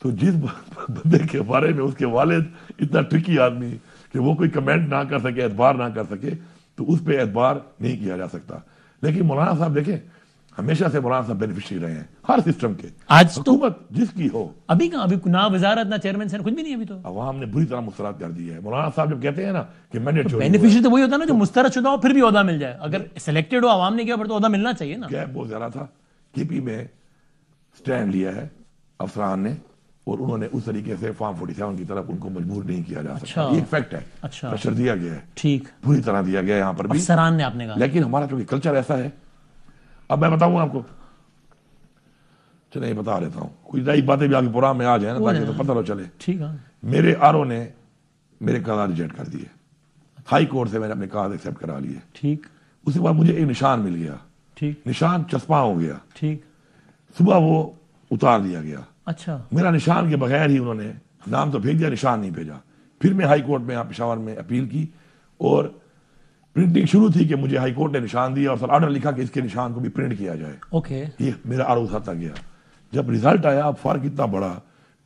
تو جس بندے کے بارے میں اس کے والد اتنا ٹرکی آدمی کہ وہ کوئی کمنٹ نہ کر سکے، اعتبار نہ کر سکے، تو اس پہ اعتبار نہیں کیا جا سکتا. لیکن مولانا صاحب دیکھیں ہمیشہ سے مولانا صاحب بینیفیشری رہے ہیں ہر سسٹم کے. آج تو حکومت جس کی ہو، ابھی کہاں، ابھی نہ وزارت نہ چیئرمین سے کچھ بھی نہیں. ابھی تو عوام نے بری طرح مسترد کر دی ہے. مولانا صاحب جب کہتے ہیں نا کہ مینڈیٹ چوری، بینیفیشری تو وہی ہوتا ہے نا جو مسترد شدہ ہو پھر بھی عہدہ مل جائے. اگر سلیکٹڈ ہو، عوام نے کیا، پھر تو عہدہ ملنا چاہیے نا. گیپ بہت زیادہ تھا. کے پی میں سٹینڈ لیا ہے افسران نے اور انہوں نے اس طریقے سے فارم 47 کی طرف ان کو مجبور نہیں کیا جا سکتا. یہ ایک فیکٹ ہے. اچھا، پریشر دیا گیا ہے، ٹھیک، پوری طرح دیا گیا ہے یہاں پر بھی افسران نے، آپ نے کہا. لیکن ہمارا چونکہ کلچر ایسا ہے. اب میں بتاؤں آپ کو، چلیں بتا دیتا ہوں، کچھ نئی باتیں بھی آگے پروگرام میں آ جائیں نا تاکہ تو پتہ لو چلے. ٹھیک ہے. میرے آر او نے میرے کاغذ ریجیکٹ کر دیے. ہائی کورٹ سے میں نے اپنے کاغذ ایکسیپٹ کرا لیے. ٹھیک. اس کے بعد مجھے ایک نشان مل گیا. ٹھیک. نشان چسپاں ہو گیا. ٹھیک. صبح وہ اتار دیا گیا. اچھا. میرا نشان کے بغیر ہی انہوں نے نام تو بھیج دیا، نشان نہیں بھیجا. پھر میں ہائی کورٹ میں یہاں پشاور میں اپیل کی اور پرنٹنگ شروع تھی کہ مجھے ہائی کورٹ نے نشان دیا اور سر آرڈر لکھا کہ اس کے نشان کو بھی پرنٹ کیا جائے. اوکے. یہ میرا آر او تھا گیا. جب رزلٹ آیا اب فرق اتنا بڑا،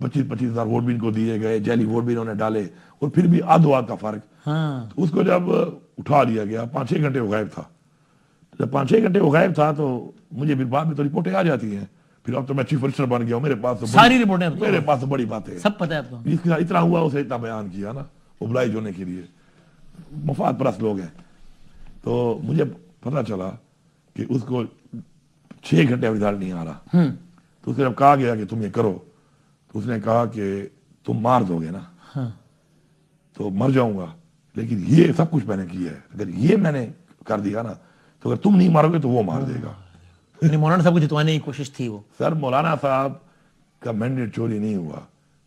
25,000 ووٹ بھی ان کو دیے گئے، جعلی ووٹ بھی انہوں نے ڈالے اور پھر بھی آدھو آدھ کا فرق. تو اس کو جب اٹھا لیا گیا 5-6 گھنٹے وہ غائب تھا. جب 5-6 گھنٹے وہ غائب تھا تو مجھے پھر بعد میں تو رپورٹیں آ جاتی ہیں. پھر اب تو میں چیف رجسٹر بن گیا ہوں، میرے پاس تو ساری رپورٹیں، میرے پاس تو بڑی باتیں سب پتہ ہے آپ کو. جس کے ساتھ اتنا ہوا اسے اتنا بیان کیا نا، اوبلائج ہونے کے لیے. مفاد پرست لوگ ہیں. تو مجھے پتہ چلا کہ اس کو 6 گھنٹے رزلٹ نہیں آ رہا. تو اسے جب کہا گیا کہ تم یہ کرو تو اس نے کہا کہ تم مار دو گے نا تو مر جاؤں گا، لیکن یہ سب کچھ میں نے کیا ہے، اگر یہ میں نے کر دیا نا تو اگر تم نہیں مارو گے تو وہ مار دے گا. مولانا صاحب کو جتوانے کی کوشش تھی وہ. سر مولانا صاحب کا مینڈیٹ چوری نہیں ہوا،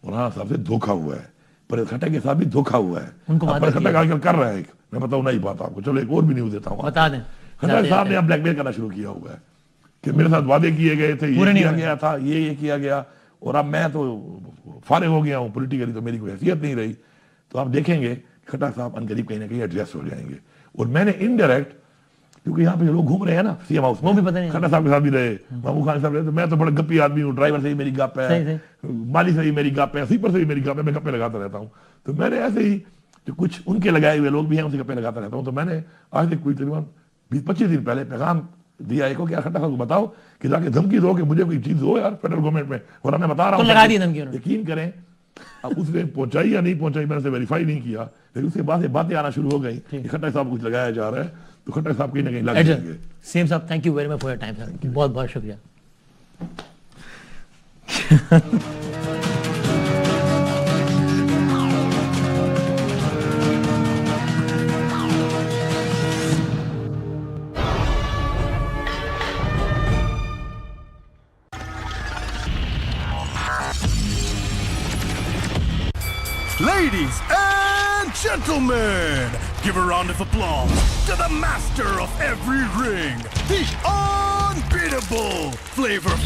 مولانا صاحب سے دھوکا ہوا ہے. پر کھٹا کے ساتھ بھی دھوکا ہوا ہے. ان کو کھٹا کر رہا ہے. میں بتاؤں نہیں بات آپ کو، چلو ایک اور بھی نیوز دیتا ہوں، بتا دیں. کھٹا صاحب نے بلیک میل کرنا شروع کیا ہوا ہے کہ میرے ساتھ وعدے کیے گئے تھے، یہ کیا گیا تھا، یہ کیا گیا، اور اب میں تو فارغ ہو گیا ہوں پولیٹیکلی، تو میری کوئی حیثیت نہیں رہی. تو آپ دیکھیں گے کھٹا صاحب عنقریب کہیں نہ کہیں ایڈریس ہو جائیں گے. اور میں نے انڈائریکٹ، کیونکہ یہاں پہ جو لوگ گھوم رہے ہیں نا سی ایم ہاؤس، وہ بھی پتہ نہیں کھٹا صاحب کے ساتھ بھی رہے، محمود خان صاحب رہے. تو میں تو بڑا گپی آدمی ہوں، ڈرائیور سے ہی میری گپ ہے، مالی سے ہی میری گپ ہے، سیپر سے ہی میری گپ ہے، میں گپے لگاتا رہتا ہوں. تو میں نے ایسے ہی جو کچھ ان کے لگائے ہوئے لوگ بھی ہیں ان سے گپے لگاتا رہتا ہوں. تو میں نے آج تک کوئی تقریباً 20-25 دن پہلے پیغام دیا ایک کو کہ کھٹا صاحب کو بتاؤ کہ جا کے دھمکی دو کہ مجھے کوئی چیز دو یار فیڈرل گورنمنٹ میں، اور میں بتا رہا ہوں یقین کریں. اب اس نے پہنچائی یا نہیں پہنچائی میں نے اسے ویریفائی نہیں کیا، لیکن اس کے بعد سے باتیں آنا شروع ہو گئی کہ کھٹا صاحب کچھ لگایا جا رہا ہے. تو کھٹر صاحب کہیں نہ کہیں لگ جائیں گے. سیم صاحب, thank you very much for your time sir, بہت بہت شکریہ. Ladies and gentlemen, give a round of applause to the master of every ring, the unbeatable Flavor